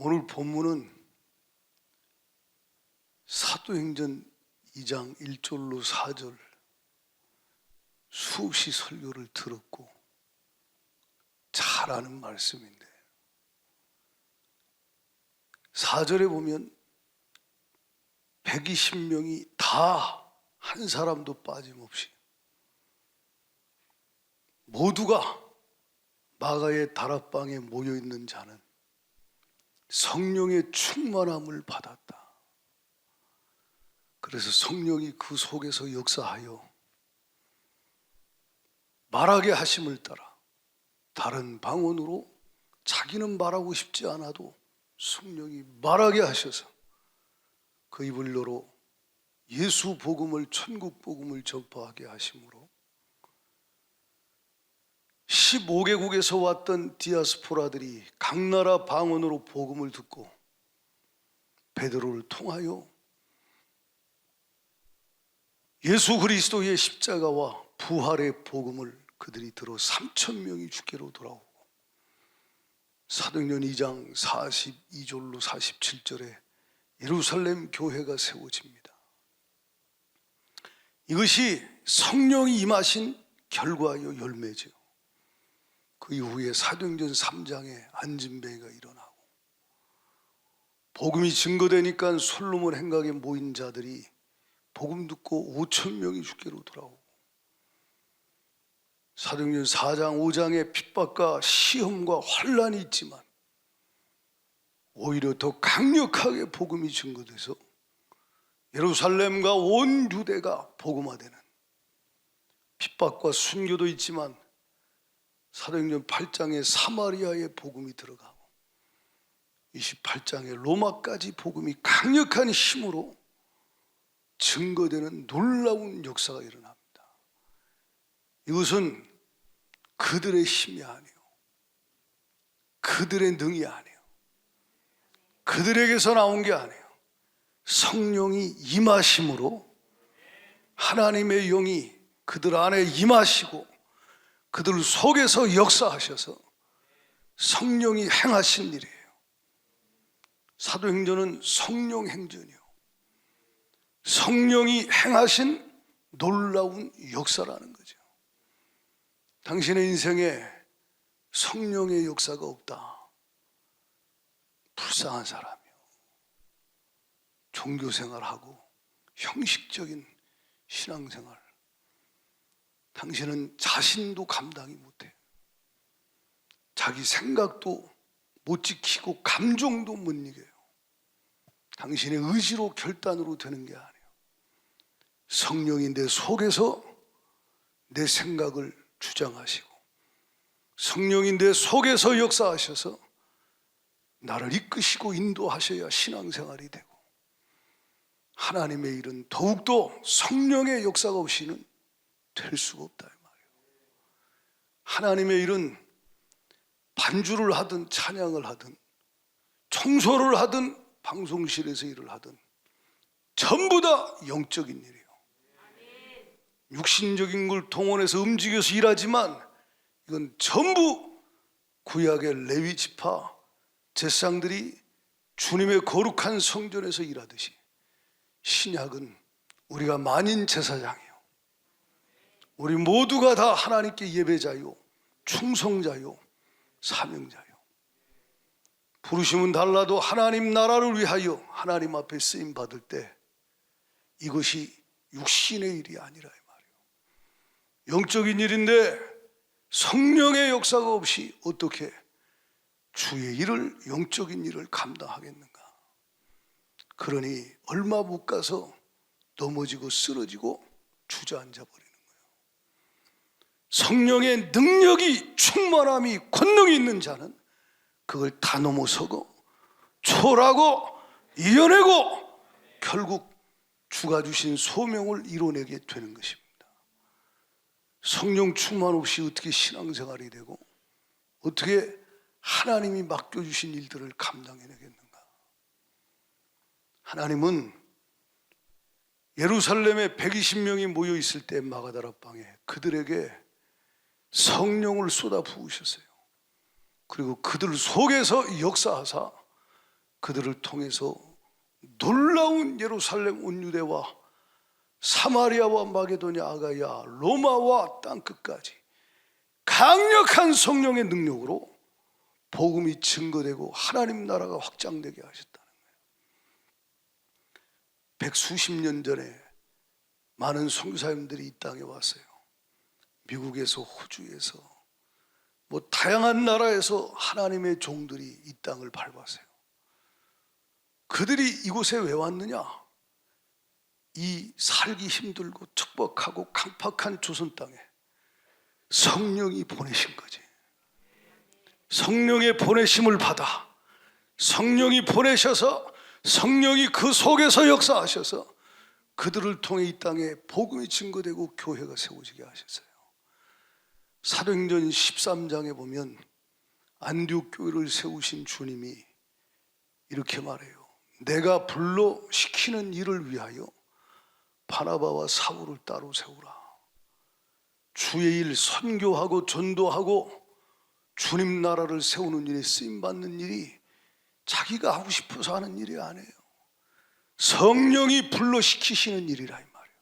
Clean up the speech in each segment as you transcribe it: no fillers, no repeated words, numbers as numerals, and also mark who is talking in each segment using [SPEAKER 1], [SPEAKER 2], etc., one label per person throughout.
[SPEAKER 1] 오늘 본문은 사도행전 2장 1절로 4절 수없이 설교를 들었고 잘 아는 말씀인데 4절에 보면 120명이 다 한 사람도 빠짐없이 모두가 마가의 다락방에 모여있는 자는 성령의 충만함을 받았다. 그래서 성령이 그 속에서 역사하여 말하게 하심을 따라 다른 방언으로 자기는 말하고 싶지 않아도 성령이 말하게 하셔서 그 입을 열어 예수 복음을, 천국 복음을 전파하게 하심으로 15개국에서 왔던 디아스포라들이 각 나라 방언으로 복음을 듣고 베드로를 통하여 예수 그리스도의 십자가와 부활의 복음을 그들이 들어 3,000명이 주께로 돌아오고 사도행전 2장 42절로 47절에 예루살렘 교회가 세워집니다. 이것이 성령이 임하신 결과요 열매죠. 그 이후에 사도행전 3장에 안진뱅이가 일어나고 복음이 증거되니까 솔로몬 행각에 모인 자들이 복음 듣고 5,000명이 주께로 돌아오고 사도행전 4장 5장에 핍박과 시험과 환란이 있지만 오히려 더 강력하게 복음이 증거돼서 예루살렘과 온 유대가 복음화되는 핍박과 순교도 있지만 사도행전 8장에 사마리아에 복음이 들어가고 28장에 로마까지 복음이 강력한 힘으로 증거되는 놀라운 역사가 일어납니다. 이것은 그들의 힘이 아니에요. 그들의 능이 아니에요. 그들에게서 나온 게 아니에요. 성령이 임하심으로 하나님의 영이 그들 안에 임하시고 그들 속에서 역사하셔서 성령이 행하신 일이에요. 사도행전은 성령 행전이요, 성령이 행하신 놀라운 역사라는 거죠. 당신의 인생에 성령의 역사가 없다, 불쌍한 사람이요. 종교생활하고 형식적인 신앙생활, 당신은 자신도 감당이 못해요. 자기 생각도 못 지키고 감정도 못 이겨요. 당신의 의지로 결단으로 되는 게 아니에요. 성령이 내 속에서 내 생각을 주장하시고 성령이 내 속에서 역사하셔서 나를 이끄시고 인도하셔야 신앙생활이 되고 하나님의 일은 더욱더 성령의 역사가 없이는 될 수가 없다 이 말이에요. 하나님의 일은 반주를 하든 찬양을 하든 청소를 하든 방송실에서 일을 하든 전부 다 영적인 일이에요. 육신적인 걸 동원해서 움직여서 일하지만 이건 전부 구약의 레위 지파 제사장들이 주님의 거룩한 성전에서 일하듯이 신약은 우리가 만인 제사장이에요. 우리 모두가 다 하나님께 예배자요, 충성자요, 사명자요. 부르심은 달라도 하나님 나라를 위하여 하나님 앞에 쓰임 받을 때 이것이 육신의 일이 아니라 이 말이에요. 영적인 일인데 성령의 역사가 없이 어떻게 주의 일을, 영적인 일을 감당하겠는가. 그러니 얼마 못 가서 넘어지고 쓰러지고 주저앉아 버리는 거예요. 성령의 능력이, 충만함이, 권능이 있는 자는 그걸 다 넘어서고 초월하고 이겨내고 결국 주가 주신 소명을 이뤄내게 되는 것입니다. 성령 충만 없이 어떻게 신앙생활이 되고 어떻게 하나님이 맡겨주신 일들을 감당해내겠는가. 하나님은 예루살렘에 120명이 모여 있을 때 마가다락방에 그들에게 성령을 쏟아 부으셨어요. 그리고 그들 속에서 역사하사 그들을 통해서 놀라운 예루살렘 온 유대와 사마리아와 마게도냐, 아가야, 로마와 땅끝까지 강력한 성령의 능력으로 복음이 증거되고 하나님 나라가 확장되게 하셨다는 거예요. 백수십 년 전에 많은 선교사님들이 이 땅에 왔어요. 미국에서, 호주에서, 다양한 나라에서 하나님의 종들이 이 땅을 밟았어요. 그들이 이곳에 왜 왔느냐? 이 살기 힘들고 척박하고 강팍한 조선 땅에 성령이 보내신 거지. 성령의 보내심을 받아 성령이 보내셔서 성령이 그 속에서 역사하셔서 그들을 통해 이 땅에 복음이 증거되고 교회가 세워지게 하셨어요. 사도행전 13장에 보면 안디옥 교회를 세우신 주님이 이렇게 말해요. 내가 불러 시키는 일을 위하여 바나바와 사울을 따로 세우라. 주의 일 선교하고 전도하고 주님 나라를 세우는 일에 쓰임받는 일이 자기가 하고 싶어서 하는 일이 아니에요. 성령이 불러 시키시는 일이라 이 말이에요.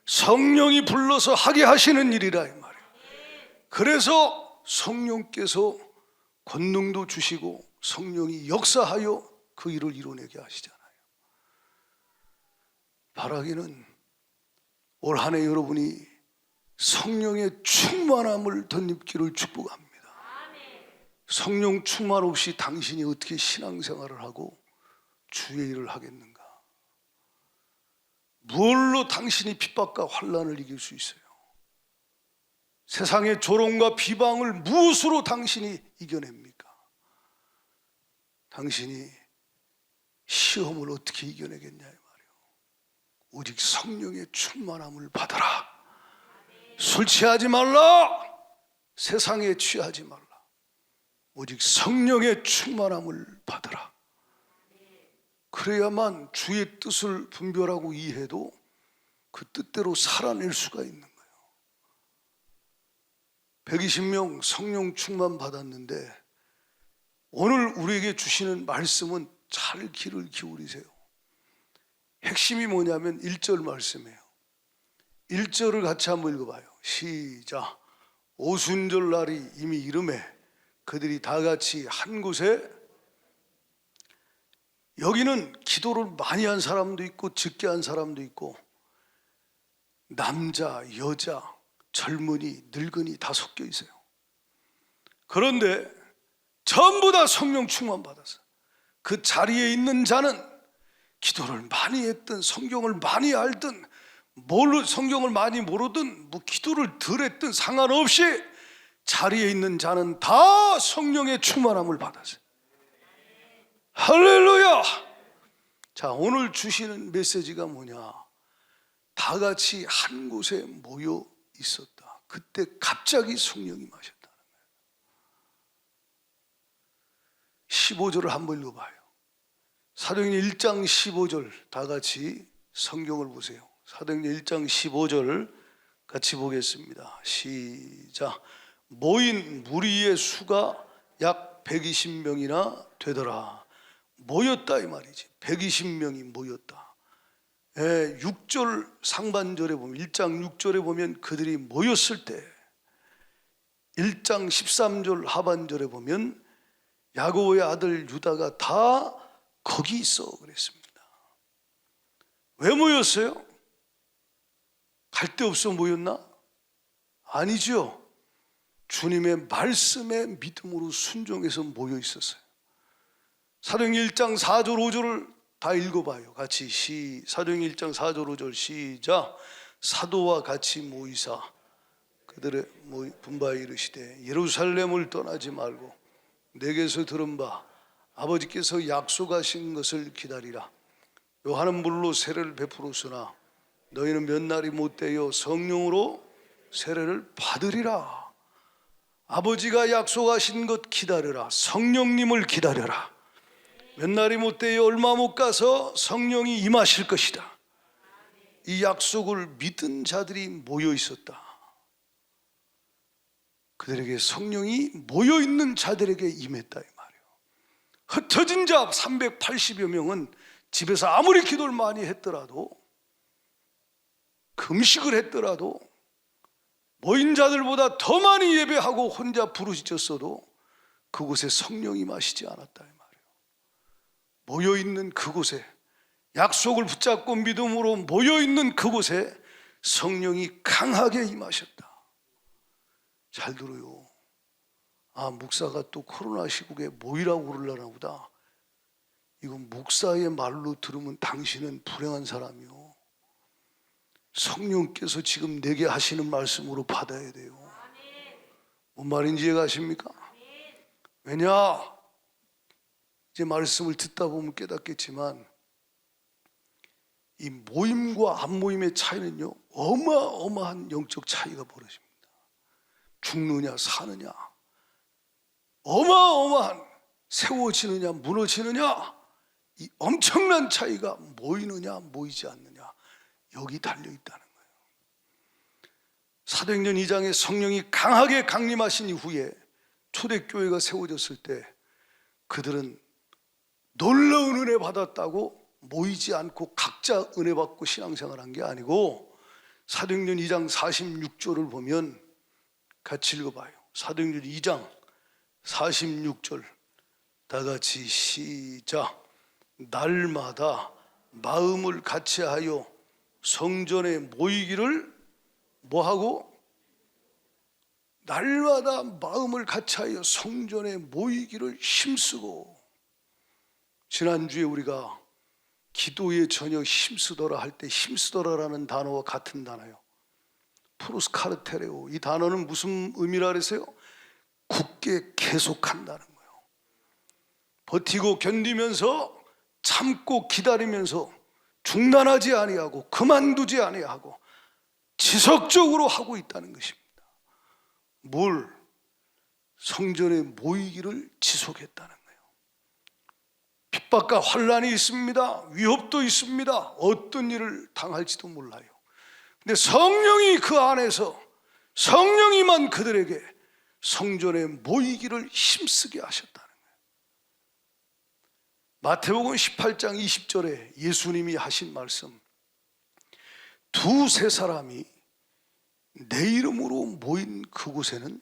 [SPEAKER 1] 성령이 불러서 하게 하시는 일이라 이 말이에요. 그래서 성령께서 권능도 주시고 성령이 역사하여 그 일을 이뤄내게 하시잖아요. 바라기는 올 한 해 여러분이 성령의 충만함을 덧입기를 축복합니다. 성령 충만 없이 당신이 어떻게 신앙생활을 하고 주의 일을 하겠는가? 무엇로 당신이 핍박과 환난을 이길 수 있어요? 세상의 조롱과 비방을 무엇으로 당신이 이겨냅니까? 당신이 시험을 어떻게 이겨내겠냐 이 말이에요. 오직 성령의 충만함을 받아라. 술 취하지 말라. 세상에 취하지 말라. 오직 성령의 충만함을 받아라. 그래야만 주의 뜻을 분별하고 이해해도 그 뜻대로 살아낼 수가 있는 거예요. 120명 성령 충만 받았는데 오늘 우리에게 주시는 말씀은 잘 귀를 기울이세요. 핵심이 뭐냐면 1절 말씀이에요. 1절을 같이 한번 읽어봐요. 시작. 오순절 날이 이미 이르매 그들이 다 같이 한 곳에, 여기는 기도를 많이 한 사람도 있고 적게 한 사람도 있고 남자, 여자, 젊은이, 늙은이 다 섞여 있어요. 그런데 전부 다 성령 충만 받았어요. 그 자리에 있는 자는 기도를 많이 했든 성경을 많이 알든 성경을 많이 모르든 기도를 덜 했든 상관없이 자리에 있는 자는 다 성령의 충만함을 받았어요. 할렐루야. 자, 오늘 주시는 메시지가 뭐냐? 다 같이 한 곳에 모여 있었다. 그때 갑자기 성령이 마셨다는 거예요. 15절을 한번 읽어봐요. 사도행전 1장 15절 다 같이 성경을 보세요. 사도행전 1장 15절 같이 보겠습니다. 시작. 모인 무리의 수가 약 120명이나 되더라. 모였다 이 말이지. 120명이 모였다. 6절 상반절에 보면 1장 6절에 보면 그들이 모였을 때 1장 13절 하반절에 보면 야고보의 아들 유다가 다 거기 있어 그랬습니다. 왜 모였어요? 갈 데 없어 모였나? 아니죠. 주님의 말씀에 믿음으로 순종해서 모여 있었어요. 사도행전 1장 4절 5절을 다 읽어봐요. 같이 사도행전 1장 4절 5절 시작. 사도와 같이 모이사 그들의 분바에 이르시되 예루살렘을 떠나지 말고 내게서 들은 바 아버지께서 약속하신 것을 기다리라. 요한은 물로 세례를 베풀었으나 너희는 몇 날이 못되어 성령으로 세례를 받으리라. 아버지가 약속하신 것 기다려라. 성령님을 기다려라. 몇 날이 못되어 얼마 못 가서 성령이 임하실 것이다. 이 약속을 믿은 자들이 모여 있었다. 그들에게 성령이 모여 있는 자들에게 임했다 이 말이에요. 흩어진 자 380여 명은 집에서 아무리 기도를 많이 했더라도, 금식을 했더라도, 모인 자들보다 더 많이 예배하고 혼자 부르짖었어도 그곳에 성령이 임하시지 않았다 이 말이에요. 모여있는 그곳에, 약속을 붙잡고 믿음으로 모여있는 그곳에 성령이 강하게 임하셨다. 잘 들어요. 아, 목사가 또 코로나 시국에 모이라고 그러려나 보다. 이건 목사의 말로 들으면 당신은 불행한 사람이요, 성령께서 지금 내게 하시는 말씀으로 받아야 돼요. 뭔 말인지 이해가십니까? 왜냐, 이제 말씀을 듣다 보면 깨닫겠지만 이 모임과 안 모임의 차이는요, 어마어마한 영적 차이가 벌어집니다. 죽느냐 사느냐, 어마어마한, 세워지느냐 무너지느냐, 이 엄청난 차이가 모이느냐 모이지 않느냐, 여기 달려있다는 거예요. 사도행전 2장에 성령이 강하게 강림하신 이후에 초대교회가 세워졌을 때 그들은 놀라운 은혜 받았다고 모이지 않고 각자 은혜 받고 신앙생활한 게 아니고, 사도행전 2장 46절을 보면 같이 읽어봐요. 사도행전 2장 46절 다 같이 시작. 날마다 마음을 같이하여 성전에 모이기를 뭐하고? 날마다 마음을 같이하여 성전에 모이기를 힘쓰고. 지난주에 우리가 기도에 전혀 힘쓰더라 할 때 힘쓰더라라는 단어와 같은 단어예요. 프로스카르테레오. 이 단어는 무슨 의미라 그랬어요? 굳게 계속한다는 거예요. 버티고 견디면서 참고 기다리면서 중단하지 아니하고 그만두지 아니하고 지속적으로 하고 있다는 것입니다. 뭘? 성전에 모이기를 지속했다는 거예요. 핍박과 환난이 있습니다. 위협도 있습니다. 어떤 일을 당할지도 몰라요. 근데 성령이 그 안에서, 성령이만 그들에게 성전에 모이기를 힘쓰게 하셨다는 거예요. 마태복음 18장 20절에 예수님이 하신 말씀, 두세 사람이 내 이름으로 모인 그곳에는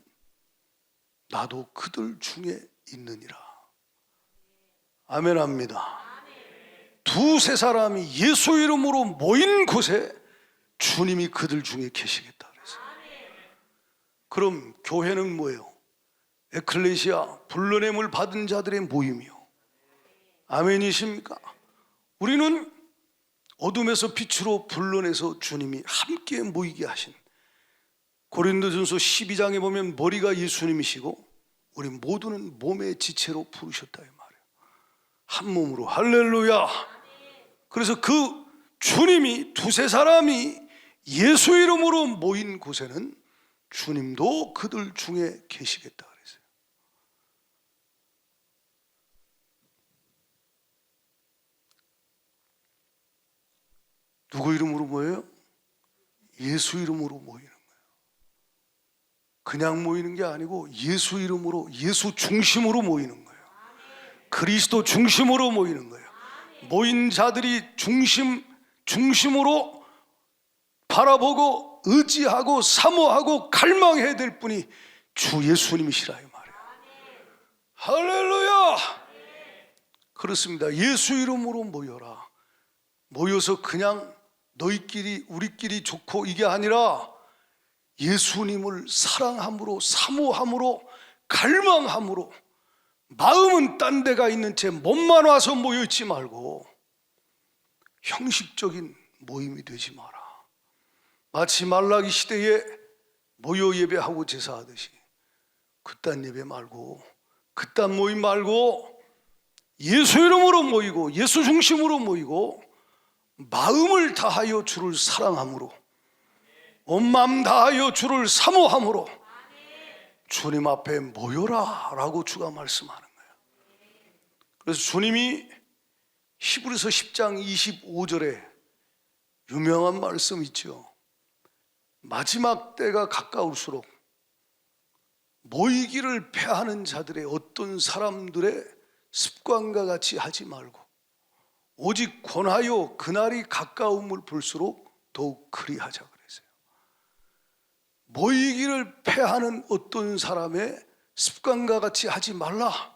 [SPEAKER 1] 나도 그들 중에 있느니라. 아멘합니다. 두세 사람이 예수 이름으로 모인 곳에 주님이 그들 중에 계시겠다 그래서. 그럼 교회는 뭐예요? 에클레시아, 불러냄을 받은 자들의 모임이요. 아멘이십니까? 우리는 어둠에서 빛으로 불러내서 주님이 함께 모이게 하신, 고린도전서 12장에 보면 머리가 예수님이시고 우리 모두는 몸의 지체로 부르셨다 이 말이에요. 한 몸으로. 할렐루야. 그래서 그 주님이, 두세 사람이 예수 이름으로 모인 곳에는 주님도 그들 중에 계시겠다 그랬어요. 누구 이름으로 모여요? 예수 이름으로 모이는 거예요. 그냥 모이는 게 아니고 예수 이름으로, 예수 중심으로 모이는 거예요. 그리스도 중심으로 모이는 거예요. 모인 자들이 중심으로 바라보고 의지하고 사모하고 갈망해야 될 분이 주 예수님이시라 이 말이에요. 할렐루야. 그렇습니다. 예수 이름으로 모여라. 모여서 그냥 너희끼리 우리끼리 좋고 이게 아니라 예수님을 사랑함으로, 사모함으로, 갈망함으로, 마음은 딴 데가 있는 채 몸만 와서 모여있지 말고 형식적인 모임이 되지 마라. 마치 말라기 시대에 모여 예배하고 제사하듯이 그딴 예배 말고, 그딴 모임 말고 예수 이름으로 모이고 예수 중심으로 모이고 마음을 다하여 주를 사랑함으로, 온 마음 다하여 주를 사모함으로 주님 앞에 모여라 라고 주가 말씀하는 거예요. 그래서 주님이 히브리서 10장 25절에 유명한 말씀 있죠. 마지막 때가 가까울수록 모이기를 패하는 자들의 어떤 사람들의 습관과 같이 하지 말고 오직 권하여 그날이 가까움을 볼수록 더욱 그리하자 그랬어요. 모이기를 패하는 어떤 사람의 습관과 같이 하지 말라.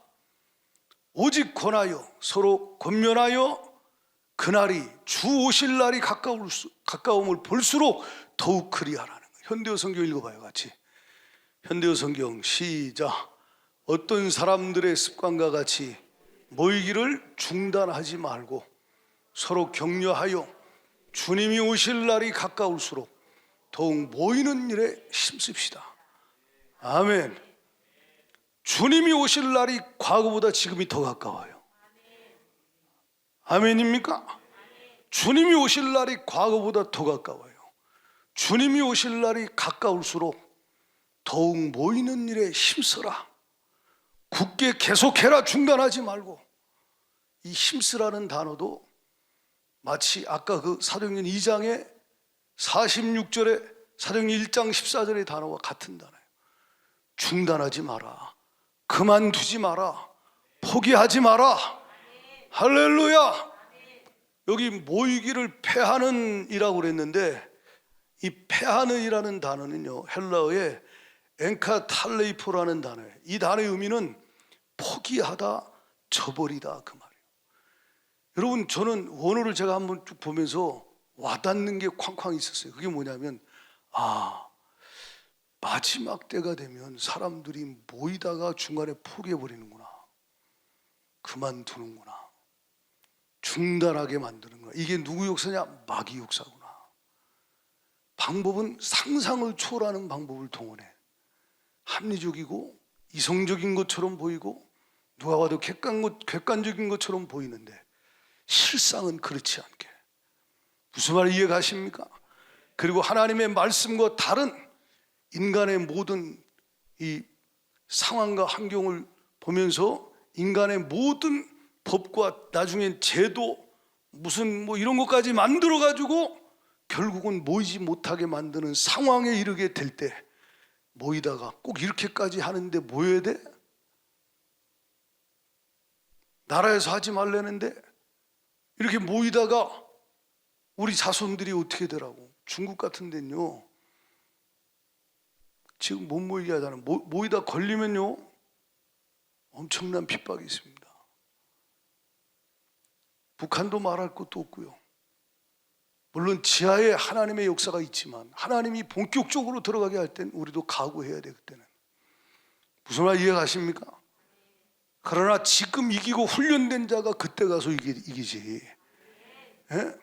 [SPEAKER 1] 오직 권하여 서로 권면하여 그날이 주 오실 날이 가까움을 볼수록 더욱 그리하라는 거예요. 현대어 성경 읽어봐요, 같이. 현대어 성경 시작. 어떤 사람들의 습관과 같이 모이기를 중단하지 말고 서로 격려하여 주님이 오실 날이 가까울수록 더욱 모이는 일에 힘씁시다. 아멘. 주님이 오실 날이 과거보다 지금이 더 가까워요. 아멘입니까? 주님이 오실 날이 과거보다 더 가까워요. 주님이 오실 날이 가까울수록 더욱 모이는 일에 힘써라. 굳게 계속해라. 중단하지 말고. 이 힘쓰라는 단어도 마치 아까 그 사도행전 2장의 46절에 사도행전 1장 14절의 단어와 같은 단어예요. 중단하지 마라. 그만두지 마라. 포기하지 마라. 할렐루야. 여기 모이기를 패하는 이라고 그랬는데 이 패하는 이라는 단어는요, 헬라어의 엔카탈레이포라는 단어예요. 이 단어의 의미는 포기하다, 저버리다, 그 말이에요. 여러분, 저는 원어를 제가 한번 쭉 보면서 와닿는 게 쾅쾅 있었어요. 그게 뭐냐면, 마지막 때가 되면 사람들이 모이다가 중간에 포기해버리는구나, 그만두는구나, 중단하게 만드는구나. 이게 누구 역사냐? 마귀 역사구나. 방법은 상상을 초월하는 방법을 동원해. 합리적이고 이성적인 것처럼 보이고 누가 봐도 객관적인 것처럼 보이는데 실상은 그렇지 않게. 무슨 말 이해가십니까? 그리고 하나님의 말씀과 다른 인간의 모든 이 상황과 환경을 보면서 인간의 모든 법과 나중엔 제도 무슨 뭐 이런 것까지 만들어 가지고 결국은 모이지 못하게 만드는 상황에 이르게 될 때 모이다가 꼭 이렇게까지 하는데 모여야 돼? 나라에서 하지 말라는데 이렇게 모이다가 우리 자손들이 어떻게 되라고. 중국 같은 데는요, 지금 못 모이게 하잖아요. 모이다 걸리면요 엄청난 핍박이 있습니다. 북한도 말할 것도 없고요. 물론 지하에 하나님의 역사가 있지만 하나님이 본격적으로 들어가게 할 땐 우리도 각오해야 돼. 그때는 무슨 말 이해가십니까? 그러나 지금 이기고 훈련된 자가 그때 가서 이기지. 예?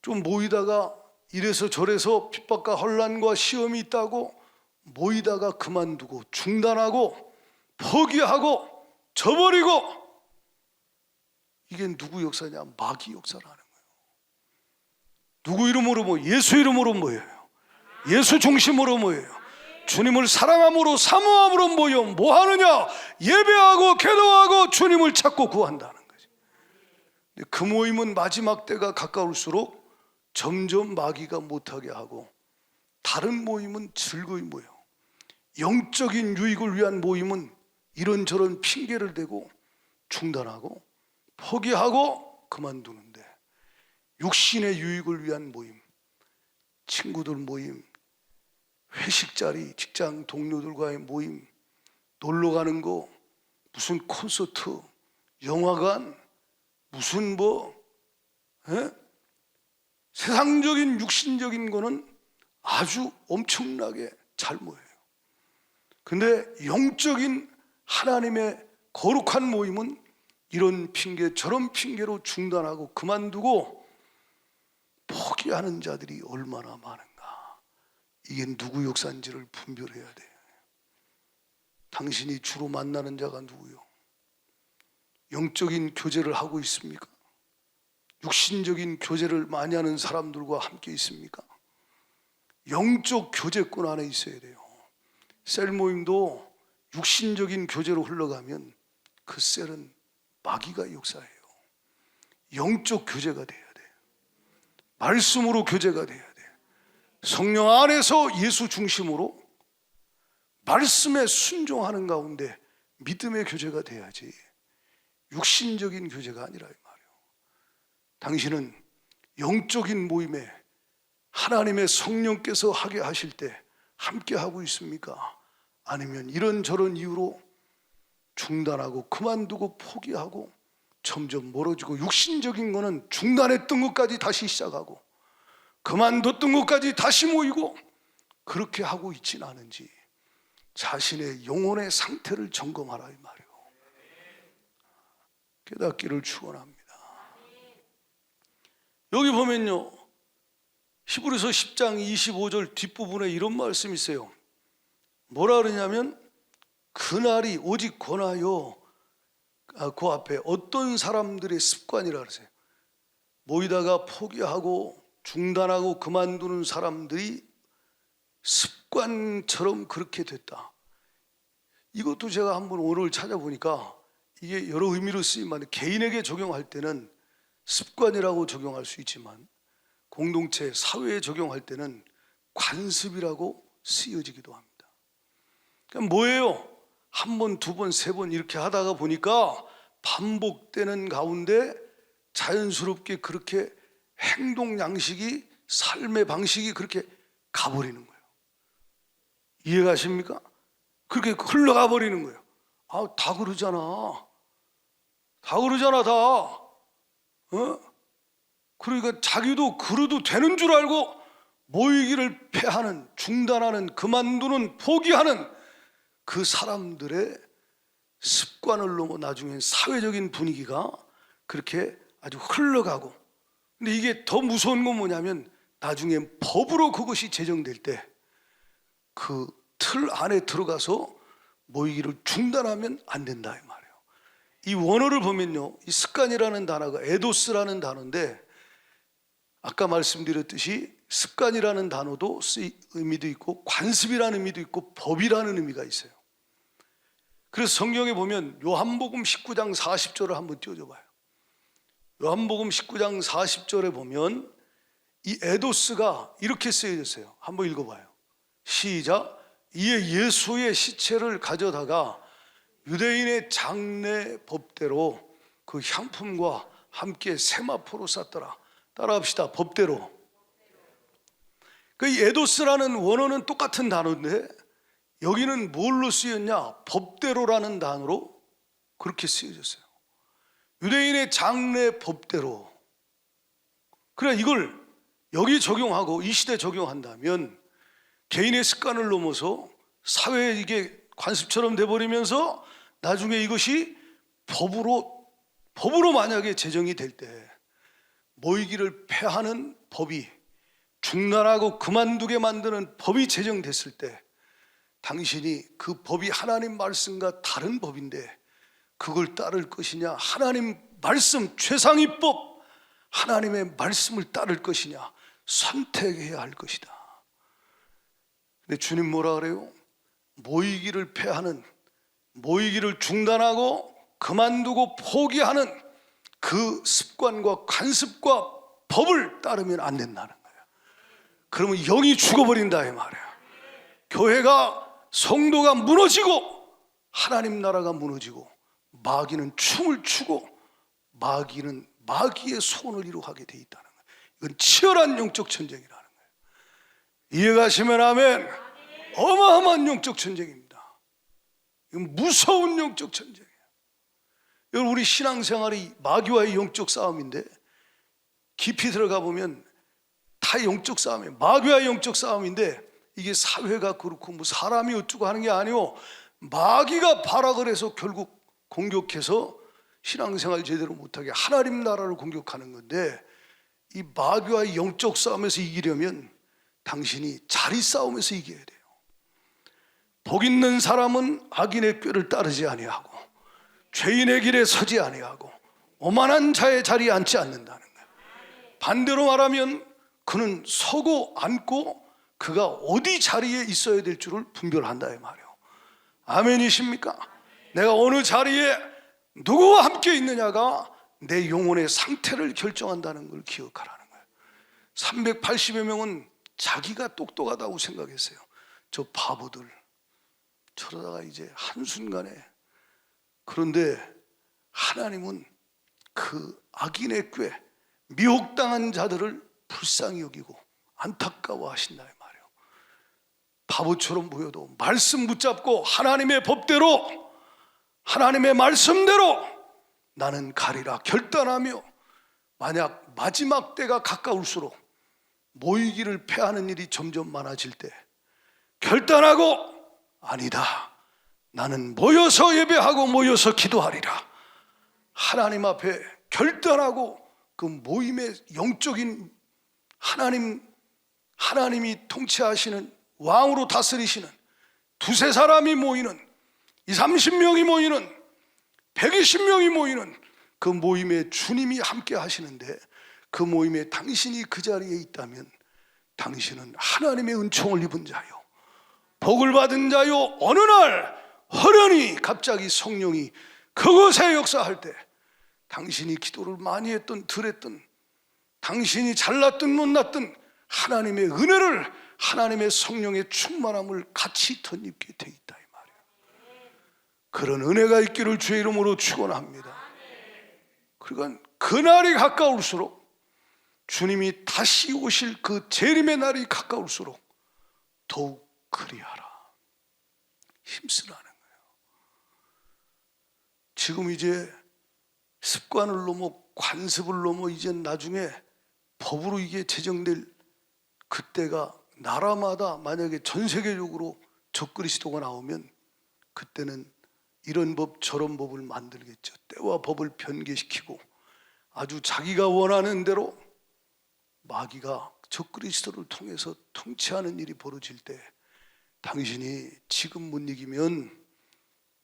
[SPEAKER 1] 좀 모이다가 이래서 저래서 핍박과 혼란과 시험이 있다고 모이다가 그만두고 중단하고 포기하고 저버리고, 이게 누구 역사냐? 마귀 역사라는 거예요. 누구 이름으로 모여요? 예수 이름으로 모여요. 예수 중심으로 모여요. 주님을 사랑함으로 사모함으로 모여 뭐 하느냐? 예배하고 기도하고 주님을 찾고 구한다는 거지. 근데 그 모임은 마지막 때가 가까울수록 점점 마귀가 못하게 하고 다른 모임은 즐거이 모여. 영적인 유익을 위한 모임은 이런저런 핑계를 대고 중단하고 포기하고 그만두는데, 육신의 유익을 위한 모임, 친구들 모임, 회식 자리, 직장 동료들과의 모임, 놀러 가는 거, 무슨 콘서트, 영화관, 무슨 세상적인 육신적인 거는 아주 엄청나게 잘 모여요. 근데 영적인 하나님의 거룩한 모임은 이런 핑계 저런 핑계로 중단하고 그만두고 포기하는 자들이 얼마나 많은가. 이게 누구 역사인지를 분별해야 돼요. 당신이 주로 만나는 자가 누구요? 영적인 교제를 하고 있습니까? 육신적인 교제를 많이 하는 사람들과 함께 있습니까? 영적 교제권 안에 있어야 돼요. 셀 모임도 육신적인 교제로 흘러가면 그 셀은 마귀가 역사해요. 영적 교제가 돼야 돼요. 말씀으로 교제가 돼야 돼요. 성령 안에서 예수 중심으로 말씀에 순종하는 가운데 믿음의 교제가 돼야지. 육신적인 교제가 아니라 이 말이에요. 당신은 영적인 모임에 하나님의 성령께서 하게 하실 때 함께 하고 있습니까? 아니면 이런저런 이유로 중단하고 그만두고 포기하고 점점 멀어지고, 육신적인 거는 중단했던 것까지 다시 시작하고 그만뒀던 것까지 다시 모이고 그렇게 하고 있진 않은지 자신의 영혼의 상태를 점검하라 이 말이에요. 깨닫기를 축원합니다. 여기 보면요, 히브리서 10장 25절 뒷부분에 이런 말씀이 있어요. 뭐라 그러냐면, 그날이 오직 권하여, 그 앞에 어떤 사람들의 습관이라 그러세요. 모이다가 포기하고 중단하고 그만두는 사람들이 습관처럼 그렇게 됐다. 이것도 제가 한번 오늘 찾아보니까 이게 여러 의미로 쓰이면, 개인에게 적용할 때는 습관이라고 적용할 수 있지만 공동체, 사회에 적용할 때는 관습이라고 쓰여지기도 합니다. 그러니까 뭐예요? 한 번, 두 번, 세 번 이렇게 하다가 보니까 반복되는 가운데 자연스럽게 그렇게 행동 양식이, 삶의 방식이 그렇게 가버리는 거예요. 이해가십니까? 그렇게 흘러가 버리는 거예요. 아, 다 그러잖아. 다 그러잖아, 다. 그러니까 자기도 그래도 되는 줄 알고 모이기를 패하는, 중단하는, 그만두는, 포기하는 그 사람들의 습관을 넘어 나중엔 사회적인 분위기가 그렇게 아주 흘러가고, 근데 이게 더 무서운 건 뭐냐면 나중엔 법으로 그것이 제정될 때 그 틀 안에 들어가서 모이기를 중단하면 안 된다 이 말이에요. 이 원어를 보면요, 이 습관이라는 단어가 에도스라는 단어인데, 아까 말씀드렸듯이 습관이라는 단어도 의미도 있고 관습이라는 의미도 있고 법이라는 의미가 있어요. 그래서 성경에 보면 요한복음 19장 40절을 한번 띄워줘 봐요. 요한복음 19장 40절에 보면 이 에도스가 이렇게 쓰여졌어요. 한번 읽어봐요. 시작. 이에 예수의 시체를 가져다가 유대인의 장례 법대로 그 향품과 함께 세마포로 쌌더라. 따라합시다. 법대로. 그 에도스라는 원어는 똑같은 단어인데 여기는 뭘로 쓰였냐? 법대로라는 단어로 그렇게 쓰여졌어요. 유대인의 장례 법대로. 그래, 이걸 여기 적용하고 이 시대 적용한다면 개인의 습관을 넘어서 사회에 이게 관습처럼 돼버리면서 나중에 이것이 법으로 만약에 제정이 될 때 모이기를 폐하는 법이, 중단하고 그만두게 만드는 법이 제정됐을 때 당신이 그 법이 하나님 말씀과 다른 법인데 그걸 따를 것이냐, 하나님 말씀, 최상위법 하나님의 말씀을 따를 것이냐 선택해야 할 것이다. 근데 주님 뭐라 그래요? 모이기를 폐하는, 모이기를 중단하고 그만두고 포기하는 그 습관과 관습과 법을 따르면 안 된다는 거예요. 그러면 영이 죽어버린다 이 말이에요. 교회가, 성도가 무너지고 하나님 나라가 무너지고 마귀는 춤을 추고 마귀는 마귀의 소원을 이루게 돼 있다는 거예요. 이건 치열한 영적 전쟁이라는 거예요. 이해가시면 아멘. 어마어마한 영적 전쟁입니다. 이건 무서운 영적 전쟁이에요. 여러분, 우리 신앙생활이 마귀와의 영적 싸움인데 깊이 들어가 보면 다 영적 싸움이에요. 마귀와의 영적 싸움인데 이게 사회가 그렇고 뭐 사람이 어쩌고 하는 게 아니고 마귀가 발악을 해서 결국 공격해서 신앙생활 제대로 못하게 하나님 나라를 공격하는 건데, 이 마귀와의 영적 싸움에서 이기려면 당신이 자리 싸움에서 이겨야 돼요. 복 있는 사람은 악인의 꾀를 따르지 아니하고 죄인의 길에 서지 아니하고 오만한 자의 자리에 앉지 않는다는 거예요. 반대로 말하면 그는 서고 앉고 그가 어디 자리에 있어야 될 줄을 분별한다 이 말이에요. 아멘이십니까? 내가 어느 자리에 누구와 함께 있느냐가 내 영혼의 상태를 결정한다는 걸 기억하라는 거예요. 380여 명은 자기가 똑똑하다고 생각했어요. 저 바보들. 저러다가 이제 한순간에, 그런데 하나님은 그 악인의 꾀, 미혹당한 자들을 불쌍히 여기고 안타까워하신다 이 말이에요. 바보처럼 보여도 말씀 붙잡고 하나님의 법대로, 하나님의 말씀대로 나는 가리라 결단하며, 만약 마지막 때가 가까울수록 모이기를 패하는 일이 점점 많아질 때 결단하고, 아니다, 나는 모여서 예배하고 모여서 기도하리라, 하나님 앞에 결단하고 그 모임의 영적인 하나님이 통치하시는, 왕으로 다스리시는 두세 사람이 모이는, 20, 30명이 모이는, 120명이 모이는 그 모임에 주님이 함께 하시는데, 그 모임에 당신이 그 자리에 있다면 당신은 하나님의 은총을 입은 자요, 복을 받은 자요, 어느 날 허련히 갑자기 성령이 그곳에 역사할 때 당신이 기도를 많이 했던 덜 했던, 당신이 잘났든 못났든 하나님의 은혜를, 하나님의 성령의 충만함을 같이 덧입게 돼 있다 이 말이에요. 그런 은혜가 있기를 주의 이름으로 축원합니다. 그러니까 그날이 가까울수록, 주님이 다시 오실 그 재림의 날이 가까울수록 더욱 그리하라, 힘쓰라는 거예요. 지금 이제 습관을 넘어 관습을 넘어 이제 나중에 법으로 이게 제정될 그때가, 나라마다 만약에 전 세계적으로 적그리스도가 나오면 그때는 이런 법 저런 법을 만들겠죠. 때와 법을 변개시키고 아주 자기가 원하는 대로 마귀가 적그리스도를 통해서 통치하는 일이 벌어질 때, 당신이 지금 못 이기면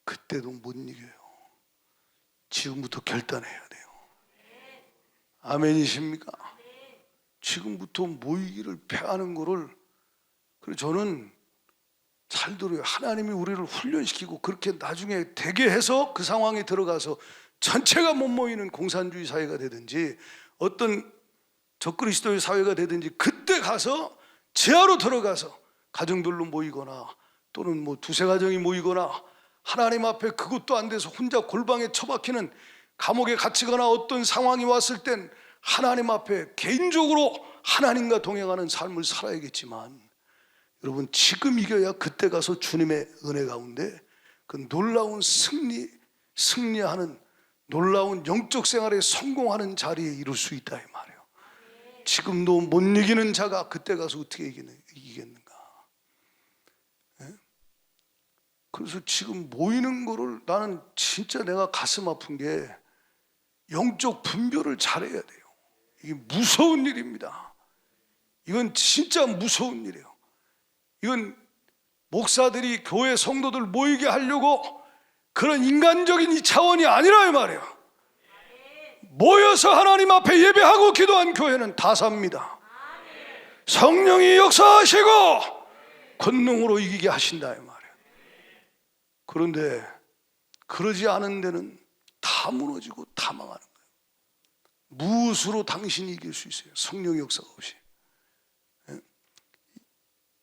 [SPEAKER 1] 그때도 못 이겨요. 지금부터 결단해야 돼요. 아멘이십니까? 지금부터 모이기를 패하는 거를, 그래서 저는 잘 들어요. 하나님이 우리를 훈련시키고 그렇게 나중에 되게 해서 그 상황에 들어가서 전체가 못 모이는 공산주의 사회가 되든지 어떤 적그리스도의 사회가 되든지, 그때 가서 지하로 들어가서 가정들로 모이거나 또는 뭐 두세 가정이 모이거나, 하나님 앞에 그것도 안 돼서 혼자 골방에 처박히는, 감옥에 갇히거나 어떤 상황이 왔을 땐 하나님 앞에 개인적으로 하나님과 동행하는 삶을 살아야겠지만, 여러분 지금 이겨야 그때 가서 주님의 은혜 가운데 그 놀라운 승리하는 놀라운 영적 생활에 성공하는 자리에 이룰 수 있다 이 말이에요. 지금도 못 이기는 자가 그때 가서 어떻게 이기겠는가? 그래서 지금 모이는 거를, 나는 진짜 내가 가슴 아픈 게 영적 분별을 잘해야 돼요. 이게 무서운 일입니다. 이건 진짜 무서운 일이에요. 이건 목사들이 교회 성도들 모이게 하려고 그런 인간적인 이 차원이 아니라 이 말이에요. 모여서 하나님 앞에 예배하고 기도한 교회는 다 삽니다. 성령이 역사하시고 권능으로 이기게 하신다 이 말이에요. 그런데 그러지 않은 데는 다 무너지고 다 망하는 거예요. 무엇으로 당신이 이길 수 있어요? 성령의 역사가 없이.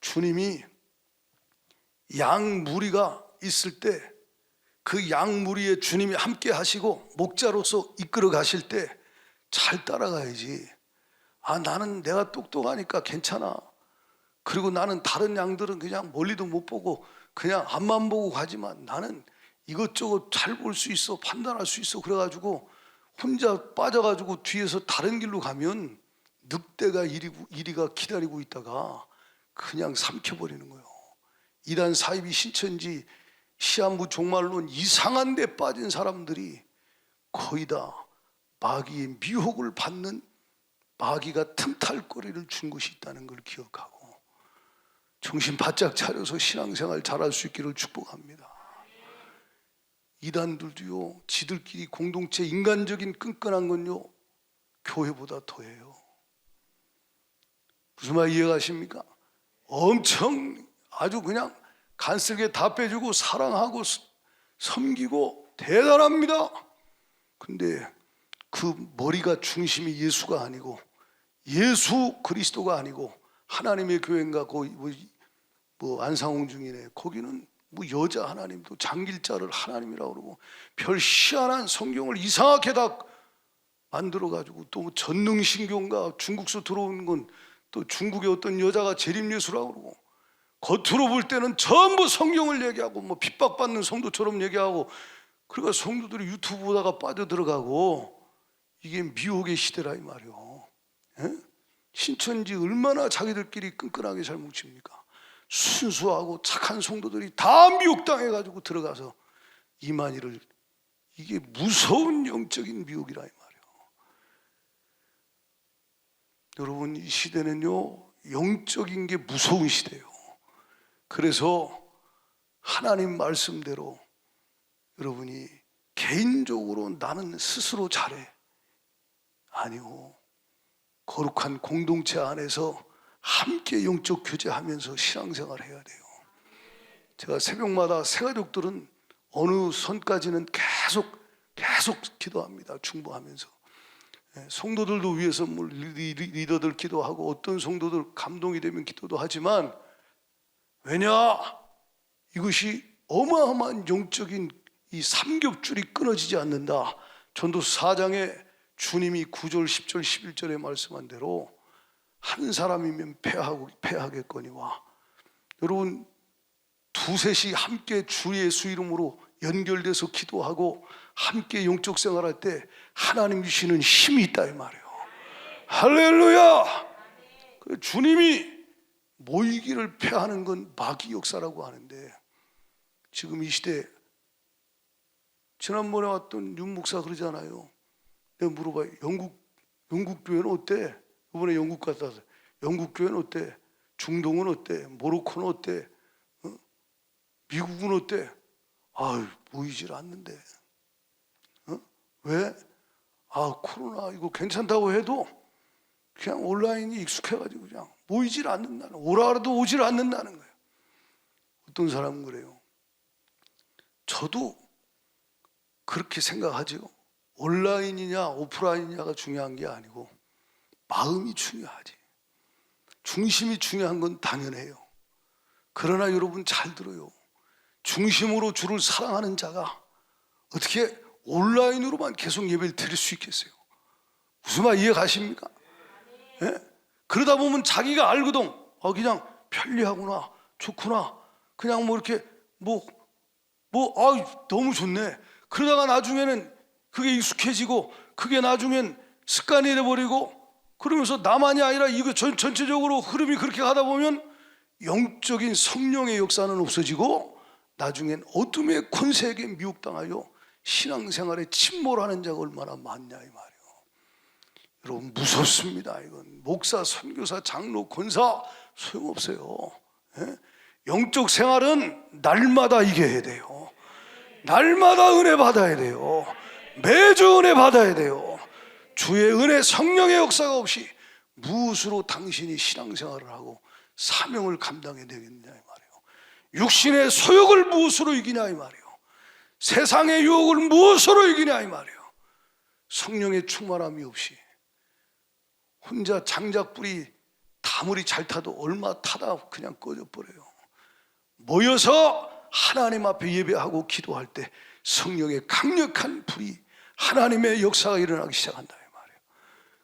[SPEAKER 1] 주님이 양 무리가 있을 때 그 양 무리에 주님이 함께 하시고 목자로서 이끌어 가실 때 잘 따라가야지. 아, 나는 내가 똑똑하니까 괜찮아. 그리고 나는 다른 양들은 그냥 멀리도 못 보고 그냥 앞만 보고 가지만 나는 이것저것 잘 볼 수 있어, 판단할 수 있어. 그래가지고 혼자 빠져가지고 뒤에서 다른 길로 가면 늑대가 이리가 기다리고 있다가 그냥 삼켜버리는 거예요. 이단 사이비 신천지 시한부 종말론 이상한 데 빠진 사람들이 거의 다 마귀의 미혹을 받는, 마귀가 틈탈거리를 준 것이 있다는 걸 기억하고 정신 바짝 차려서 신앙생활 잘할 수 있기를 축복합니다. 이단들도요, 지들끼리 공동체 인간적인 끈끈한 건요 교회보다 더해요. 무슨 말 이해가십니까? 엄청 아주 그냥 간쓸게 다 빼주고 사랑하고 섬기고 대단합니다. 근데 그 머리가 중심이 예수가 아니고, 예수 그리스도가 아니고 하나님의 교회인가 거기 뭐 안상홍 중이네, 거기는 뭐 여자 하나님도 장길자를 하나님이라고 그러고 별 희한한 성경을 이상하게 다 만들어가지고 또 뭐 전능신경가 중국서 들어온 건 또 중국의 어떤 여자가 재림예수라고 그러고 겉으로 볼 때는 전부 성경을 얘기하고 뭐 핍박받는 성도처럼 얘기하고 그러니까 성도들이 유튜브 보다가 빠져들어가고 이게 미혹의 시대라 이 말이요. 예? 신천지 얼마나 자기들끼리 끈끈하게 잘 뭉칩니까? 순수하고 착한 성도들이 다 미혹당해가지고 들어가서 이만희를 이게 무서운 영적인 미혹이라 이 말이에요. 여러분 이 시대는요 영적인 게 무서운 시대예요. 그래서 하나님 말씀대로 여러분이 개인적으로 나는 스스로 잘해 아니고 거룩한 공동체 안에서 함께 영적 교제하면서 신앙생활을 해야 돼요. 제가 새벽마다 새가족들은 어느 선까지는 계속 기도합니다. 중보하면서 성도들도 위해서 뭐 리더들 기도하고 어떤 성도들 감동이 되면 기도도 하지만 왜냐? 이것이 어마어마한 영적인 이 삼겹줄이 끊어지지 않는다. 전도서 4장에 주님이 9절, 10절, 11절에 말씀한 대로 한 사람이면 패하겠거니와 여러분 두셋이 함께 주 예수 이름으로 연결돼서 기도하고 함께 영적 생활할 때 하나님 주시는 힘이 있다 이 말이에요. 할렐루야. 주님이 모이기를 패하는 건 마귀 역사라고 하는데 지금 이 시대 지난번에 왔던 윤 목사 그러잖아요. 내가 물어봐요. 영국 교회는 어때? 이번에 영국 갔다 와서 영국 교회는 어때? 중동은 어때? 모로코는 어때? 미국은 어때? 아유 모이질 않는데. 왜? 코로나 이거 괜찮다고 해도 그냥 온라인이 익숙해가지고 그냥 모이질 않는다는, 오라 그래도 오질 않는다는 거예요. 어떤 사람은 그래요. 저도 그렇게 생각하죠. 온라인이냐 오프라인이냐가 중요한 게 아니고 마음이 중요하지. 중심이 중요한 건 당연해요. 그러나 여러분 잘 들어요. 중심으로 주를 사랑하는 자가 어떻게 온라인으로만 계속 예배를 드릴 수 있겠어요? 무슨 말 이해 가십니까? 예? 그러다 보면 자기가 알거든. 그냥 편리하구나, 좋구나. 그냥 뭐 이렇게 너무 좋네. 그러다가 나중에는 그게 익숙해지고 그게 나중엔 습관이 돼버리고 그러면서 나만이 아니라 이거 전체적으로 흐름이 그렇게 가다 보면 영적인 성령의 역사는 없어지고 나중엔 어둠의 권세에게 미혹당하여 신앙생활에 침몰하는 자가 얼마나 많냐 이 말이에요. 여러분 무섭습니다. 이건 목사, 선교사, 장로, 권사 소용없어요. 예? 영적 생활은 날마다 이겨야 돼요. 날마다 은혜 받아야 돼요. 매주 은혜 받아야 돼요. 주의 은혜 성령의 역사가 없이 무엇으로 당신이 신앙생활을 하고 사명을 감당해야 되겠냐 이 말이에요. 육신의 소욕을 무엇으로 이기냐 이 말이에요. 세상의 유혹을 무엇으로 이기냐 이 말이에요. 성령의 충만함이 없이 혼자 장작불이 아무리 잘 타도 얼마 타다 그냥 꺼져버려요. 모여서 하나님 앞에 예배하고 기도할 때 성령의 강력한 불이 하나님의 역사가 일어나기 시작한다 이 말이에요.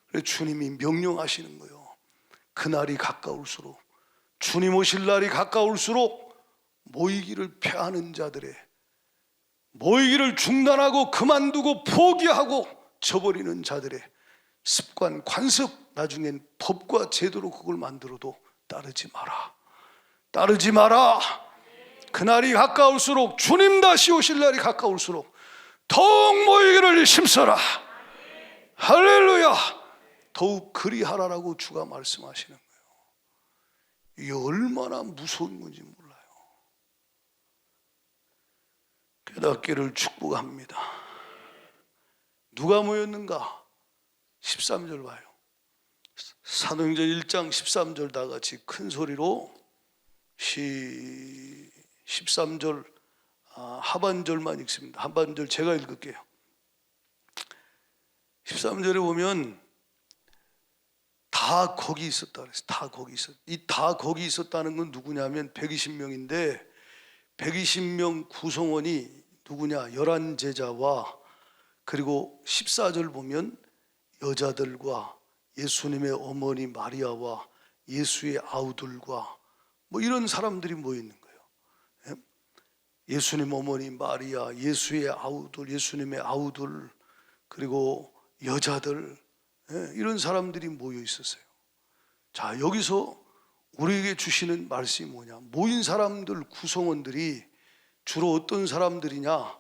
[SPEAKER 1] 그래서 주님이 명령하시는 거예요. 그날이 가까울수록, 주님 오실 날이 가까울수록 모이기를 패하는 자들의, 모이기를 중단하고 그만두고 포기하고 저버리는 자들의 습관, 관습, 나중엔 법과 제도로 그걸 만들어도 따르지 마라. 그날이 가까울수록, 주님 다시 오실 날이 가까울수록 더욱 모이기를 힘써라. 할렐루야. 더욱 그리하라라고 주가 말씀하시는 거예요. 이게 얼마나 무서운 건지 몰라요. 깨닫기를 축복합니다. 누가 모였는가? 13절 봐요. 사도행전 1장 13절 다 같이 큰 소리로 13절 하반절만 읽습니다. 하반절 제가 읽을게요. 13절에 보면 다 거기 있었다 그랬어요. 다 거기 있었다. 이 다 거기 있었다는 건 누구냐면 120명인데 120명 구성원이 누구냐? 11제자와 그리고 14절 보면 여자들과 예수님의 어머니 마리아와 예수의 아우들과 뭐 이런 사람들이 모여 있는 거예요. 예수님 어머니 마리아, 예수의 아우들, 예수님의 아우들, 그리고 여자들, 이런 사람들이 모여 있었어요. 자, 여기서 우리에게 주시는 말씀이 뭐냐? 모인 사람들 구성원들이 주로 어떤 사람들이냐?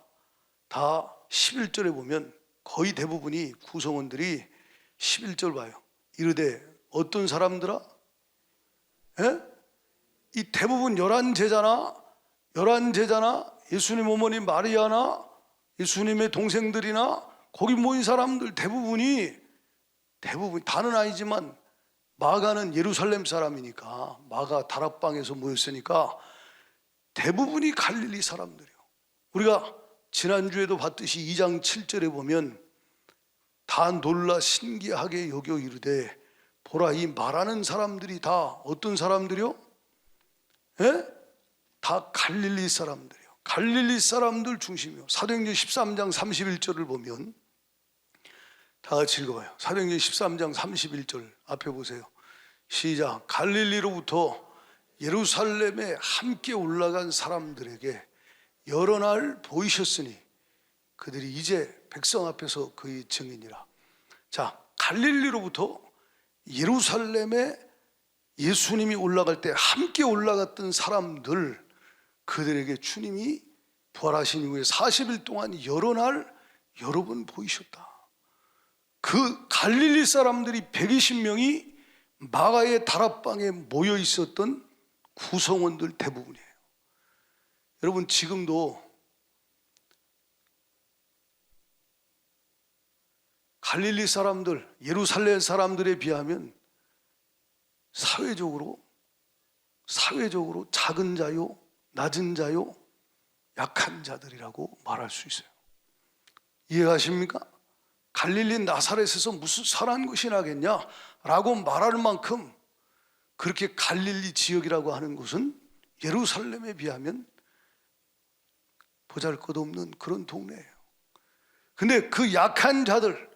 [SPEAKER 1] 다 11절에 보면 거의 대부분이 구성원들이 11절 봐요. 이르되 어떤 사람들아? 이 대부분 11제자나 예수님 어머니 마리아나 예수님의 동생들이나 거기 모인 사람들 대부분이 다는 아니지만 마가는 예루살렘 사람이니까 마가 다락방에서 모였으니까 대부분이 갈릴리 사람들이에요. 우리가 지난주에도 봤듯이 2장 7절에 보면 다 놀라 신기하게 여겨 이르되 보라 이 말하는 사람들이 다 어떤 사람들이요? 다 갈릴리 사람들이요. 갈릴리 사람들 중심이요. 사도행전 13장 31절을 보면 다 같이 읽어봐요. 사도행전 13장 31절 앞에 보세요. 시작. 갈릴리로부터 예루살렘에 함께 올라간 사람들에게 여러 날 보이셨으니 그들이 이제 백성 앞에서 그의 증인이라. 자, 갈릴리로부터 예루살렘에 예수님이 올라갈 때 함께 올라갔던 사람들, 그들에게 주님이 부활하신 이후에 40일 동안 여러 날 여러 번 보이셨다. 그 갈릴리 사람들이 120명이 마가의 다락방에 모여 있었던 구성원들 대부분이에요. 여러분, 지금도 갈릴리 사람들, 예루살렘 사람들에 비하면 사회적으로 작은 자요, 낮은 자요, 약한 자들이라고 말할 수 있어요. 이해가십니까? 갈릴리 나사렛에서 무슨 선한 것이 나겠냐 라고 말할 만큼 그렇게 갈릴리 지역이라고 하는 곳은 예루살렘에 비하면 보잘것없는 그런 동네예요. 근데 그 약한 자들,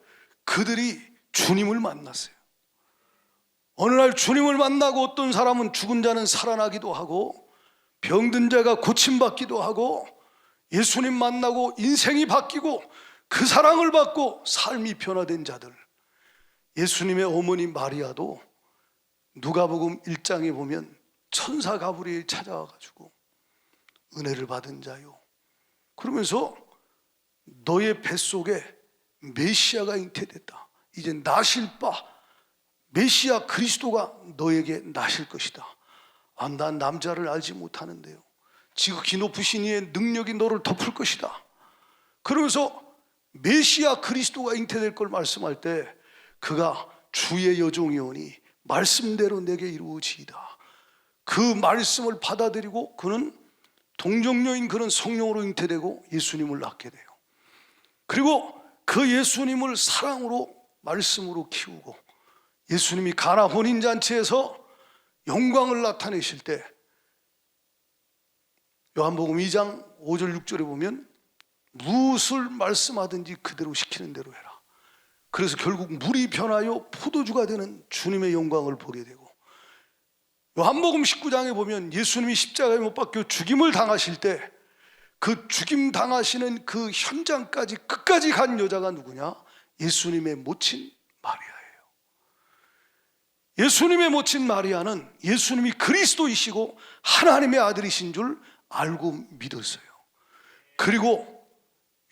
[SPEAKER 1] 그들이 주님을 만났어요. 어느 날 주님을 만나고 어떤 사람은 죽은 자는 살아나기도 하고 병든 자가 고침받기도 하고 예수님 만나고 인생이 바뀌고 그 사랑을 받고 삶이 변화된 자들. 예수님의 어머니 마리아도 누가복음 1장에 보면 천사 가브리엘 찾아와가지고 은혜를 받은 자요, 그러면서 너의 뱃속에 메시아가 잉태됐다. 이제 나실 바 메시아 그리스도가 너에게 나실 것이다. 아, 난 남자를 알지 못하는데요, 지극히 높으신 이의 능력이 너를 덮을 것이다. 그러면서 메시아 그리스도가 잉태될 걸 말씀할 때 그가 주의 여종이오니 말씀대로 내게 이루어지이다. 그 말씀을 받아들이고 그는 동정녀인 그런 성령으로 잉태되고 예수님을 낳게 돼요. 그리고 그 예수님을 사랑으로 말씀으로 키우고 예수님이 가나 혼인잔치에서 영광을 나타내실 때 요한복음 2장 5절 6절에 보면 무엇을 말씀하든지 그대로 시키는 대로 해라. 그래서 결국 물이 변하여 포도주가 되는 주님의 영광을 보게 되고, 요한복음 19장에 보면 예수님이 십자가에 못 박혀 죽임을 당하실 때 그 죽임 당하시는 그 현장까지 끝까지 간 여자가 누구냐? 예수님의 모친 마리아예요. 예수님의 모친 마리아는 예수님이 그리스도이시고 하나님의 아들이신 줄 알고 믿었어요. 그리고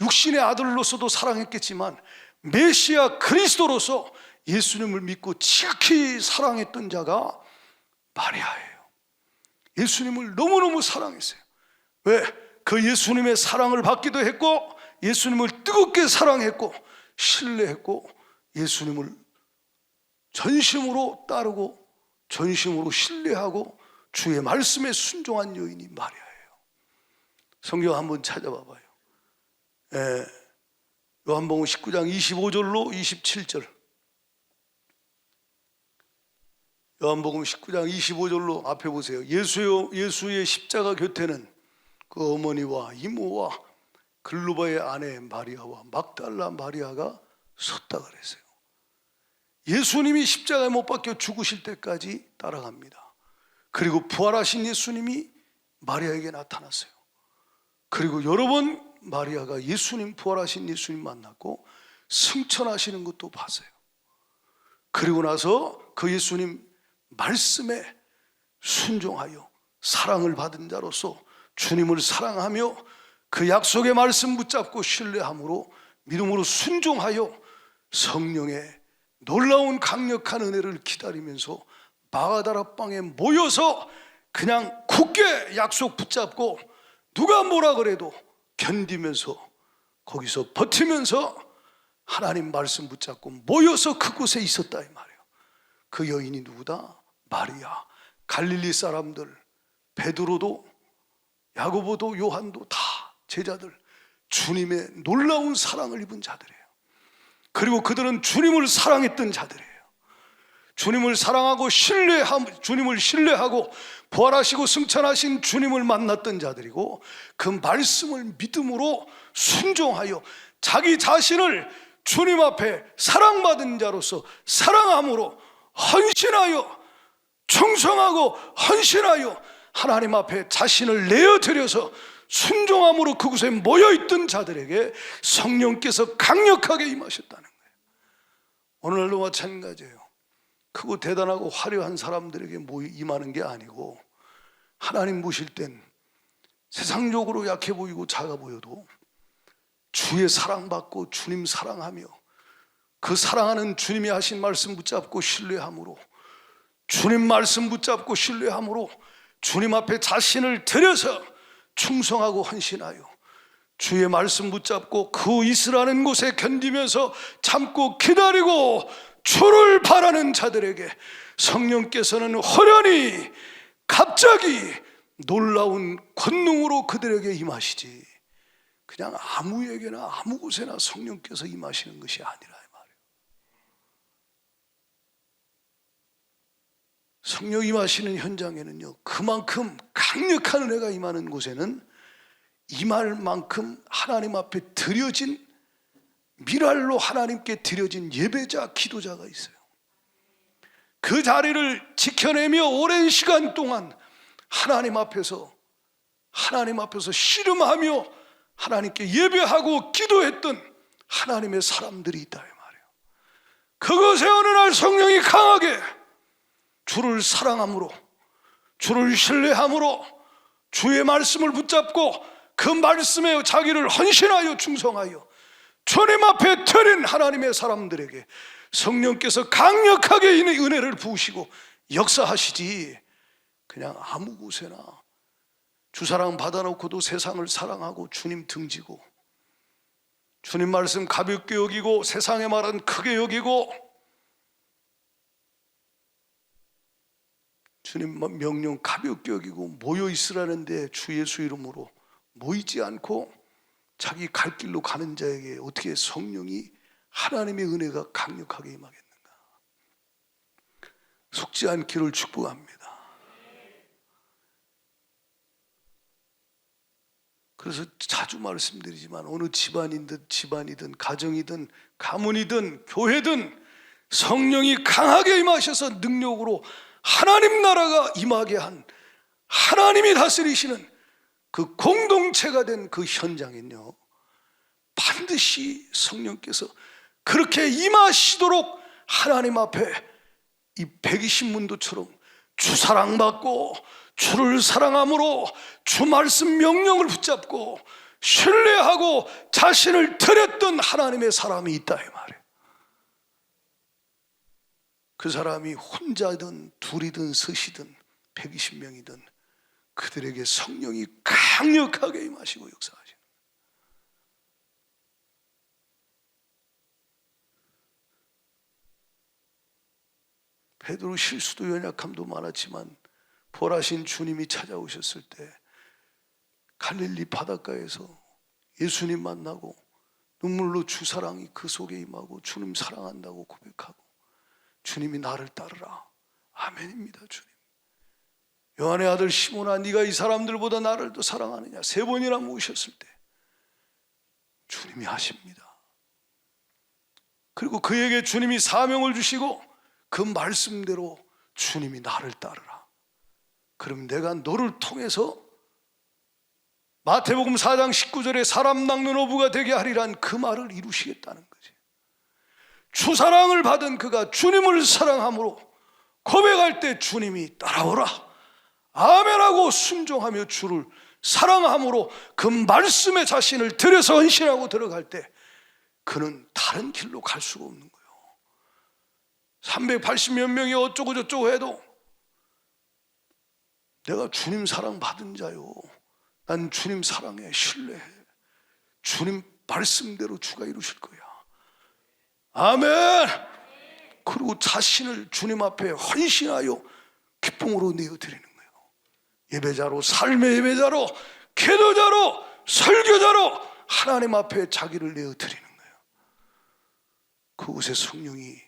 [SPEAKER 1] 육신의 아들로서도 사랑했겠지만 메시아 그리스도로서 예수님을 믿고 지극히 사랑했던 자가 마리아예요. 예수님을 너무너무 사랑했어요. 왜? 그 예수님의 사랑을 받기도 했고 예수님을 뜨겁게 사랑했고 신뢰했고 예수님을 전심으로 따르고 전심으로 신뢰하고 주의 말씀에 순종한 여인이 마리아예요. 성경 한번 찾아봐 봐요. 요한복음 19장 25절로 27절. 요한복음 19장 25절로 앞에 보세요. 예수의 십자가 곁에는 그 어머니와 이모와 글로바의 아내 마리아와 막달라 마리아가 섰다 그랬어요. 예수님이 십자가에 못 박혀 죽으실 때까지 따라갑니다. 그리고 부활하신 예수님이 마리아에게 나타났어요. 그리고 여러 번 마리아가 예수님, 부활하신 예수님 만났고 승천하시는 것도 봤어요. 그리고 나서 그 예수님 말씀에 순종하여 사랑을 받은 자로서 주님을 사랑하며 그 약속의 말씀 붙잡고 신뢰함으로 믿음으로 순종하여 성령의 놀라운 강력한 은혜를 기다리면서 마가다라방에 모여서 그냥 굳게 약속 붙잡고 누가 뭐라 그래도 견디면서 거기서 버티면서 하나님 말씀 붙잡고 모여서 그곳에 있었다 이 말이에요. 그 여인이 누구다? 마리아. 갈릴리 사람들, 베드로도 야고보도 요한도 다 제자들, 주님의 놀라운 사랑을 입은 자들이에요. 그리고 그들은 주님을 사랑했던 자들이에요. 주님을 사랑하고 주님을 신뢰하고 부활하시고 승천하신 주님을 만났던 자들이고 그 말씀을 믿음으로 순종하여 자기 자신을 주님 앞에 사랑받은 자로서 사랑함으로 헌신하여 충성하고 헌신하여 하나님 앞에 자신을 내어드려서 순종함으로 그곳에 모여있던 자들에게 성령께서 강력하게 임하셨다는 거예요. 오늘날도 마찬가지예요. 크고 대단하고 화려한 사람들에게 임하는 게 아니고 하나님 보실 땐 세상적으로 약해 보이고 작아 보여도 주의 사랑받고 주님 사랑하며 그 사랑하는 주님이 하신 말씀 붙잡고 신뢰함으로 주님 말씀 붙잡고 신뢰함으로 주님 앞에 자신을 드려서 충성하고 헌신하여 주의 말씀 붙잡고 그 있으라는 곳에 견디면서 참고 기다리고 주를 바라는 자들에게 성령께서는 호련히 갑자기 놀라운 권능으로 그들에게 임하시지 그냥 아무에게나 아무 곳에나 성령께서 임하시는 것이 아니라 이 말이에요. 성령 임하시는 현장에는요 그만큼 강력한 은혜가 임하는 곳에는 임할 만큼 하나님 앞에 드려진 미랄로 하나님께 드려진 예배자, 기도자가 있어요. 그 자리를 지켜내며 오랜 시간 동안 하나님 앞에서 씨름하며 하나님께 예배하고 기도했던 하나님의 사람들이 있다 이 말이에요. 그것에 어느 날 성령이 강하게 주를 사랑함으로 주를 신뢰함으로 주의 말씀을 붙잡고 그 말씀에 자기를 헌신하여 충성하여 주님 앞에 드린 하나님의 사람들에게 성령께서 강력하게 은혜를 부으시고 역사하시지 그냥 아무 곳에나 주사랑 받아놓고도 세상을 사랑하고 주님 등지고 주님 말씀 가볍게 여기고 세상의 말은 크게 여기고 주님 명령 가볍게 여기고 모여 있으라는데 주 예수 이름으로 모이지 않고 자기 갈 길로 가는 자에게 어떻게 성령이 하나님의 은혜가 강력하게 임하겠는가. 속지 않기를 축복합니다. 그래서 자주 말씀드리지만 어느 집안이든 가정이든 가문이든 교회든 성령이 강하게 임하셔서 능력으로 하나님 나라가 임하게 한 하나님이 다스리시는 그 공동체가 된 그 현장은요 반드시 성령께서 그렇게 임하시도록 하나님 앞에 이 120문도처럼 주 사랑받고 주를 사랑함으로 주 말씀 명령을 붙잡고 신뢰하고 자신을 드렸던 하나님의 사람이 있다 이 말이에요. 그 사람이 혼자든 둘이든 셋이든 120명이든 그들에게 성령이 강력하게 임하시고 역사하시는. 베드로 실수도 연약함도 많았지만 부활하신 주님이 찾아오셨을 때 갈릴리 바닷가에서 예수님 만나고 눈물로 주 사랑이 그 속에 임하고 주님 사랑한다고 고백하고 주님이 나를 따르라. 아멘입니다. 주님 요한의 아들 시몬아, 네가 이 사람들보다 나를 더 사랑하느냐? 3번이나 묻으셨을 때 주님이 하십니다. 그리고 그에게 주님이 사명을 주시고 그 말씀대로 주님이 나를 따르라. 그럼 내가 너를 통해서 마태복음 4장 19절에 사람 낚는 어부가 되게 하리란 그 말을 이루시겠다는 거지. 주사랑을 받은 그가 주님을 사랑함으로 고백할 때 주님이 따라오라 아멘하고 순종하며 주를 사랑함으로 그 말씀에 자신을 들여서 헌신하고 들어갈 때 그는 다른 길로 갈 수가 없는 거예요. 380몇 명이 어쩌고 저쩌고 해도 내가 주님 사랑 받은 자요, 난 주님 사랑해, 신뢰해, 주님 말씀대로 주가 이루실 거야. 아멘. 그리고 자신을 주님 앞에 헌신하여 기쁨으로 내어드리는 거예요. 예배자로, 삶의 예배자로, 기도자로, 설교자로 하나님 앞에 자기를 내어드리는 거예요. 그곳에 성령이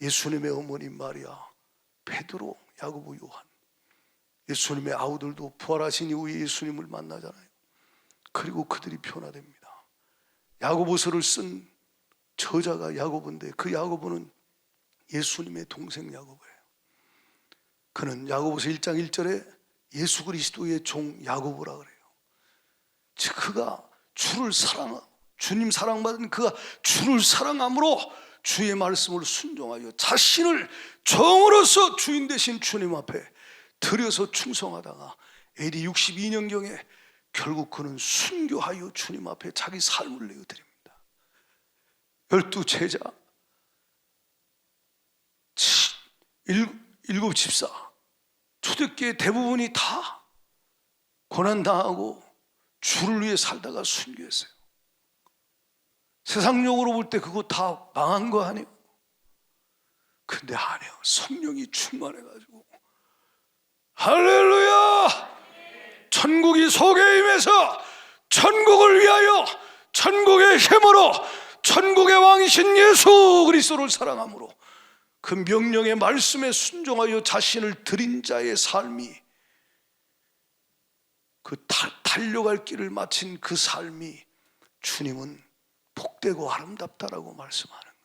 [SPEAKER 1] 예수님의 어머니 마리아, 베드로, 야고보, 요한, 예수님의 아우들도 부활하신 이후에 예수님을 만나잖아요. 그리고 그들이 변화됩니다. 야고보서를 쓴 저자가 야고보인데 그 야고보는 예수님의 동생 야고보예요. 그는 야고보서 1장 1절에 예수 그리스도의 종 야고보라 그래요. 즉 그가 주를 주님 사랑받은 그가 주를 사랑함으로 주의 말씀을 순종하여 자신을 종으로서 주인 되신 주님 앞에 들여서 충성하다가 AD 62년경에 결국 그는 순교하여 주님 앞에 자기 삶을 내어드립니다. 12 제자, 7 집사, 초대교회 대부분이 다 고난당하고 주를 위해 살다가 순교했어요. 세상적으로 볼 때 그거 다 망한 거 아니에요? 근데 아니에요. 성령이 충만해가지고 할렐루야! 천국이 속에 임해서 천국을 위하여 천국의 힘으로 천국의 왕이신 예수 그리스도를 사랑함으로 그 명령의 말씀에 순종하여 자신을 드린 자의 삶이, 그 달려갈 길을 마친 그 삶이 주님은 복되고 아름답다라고 말씀하는 거예요.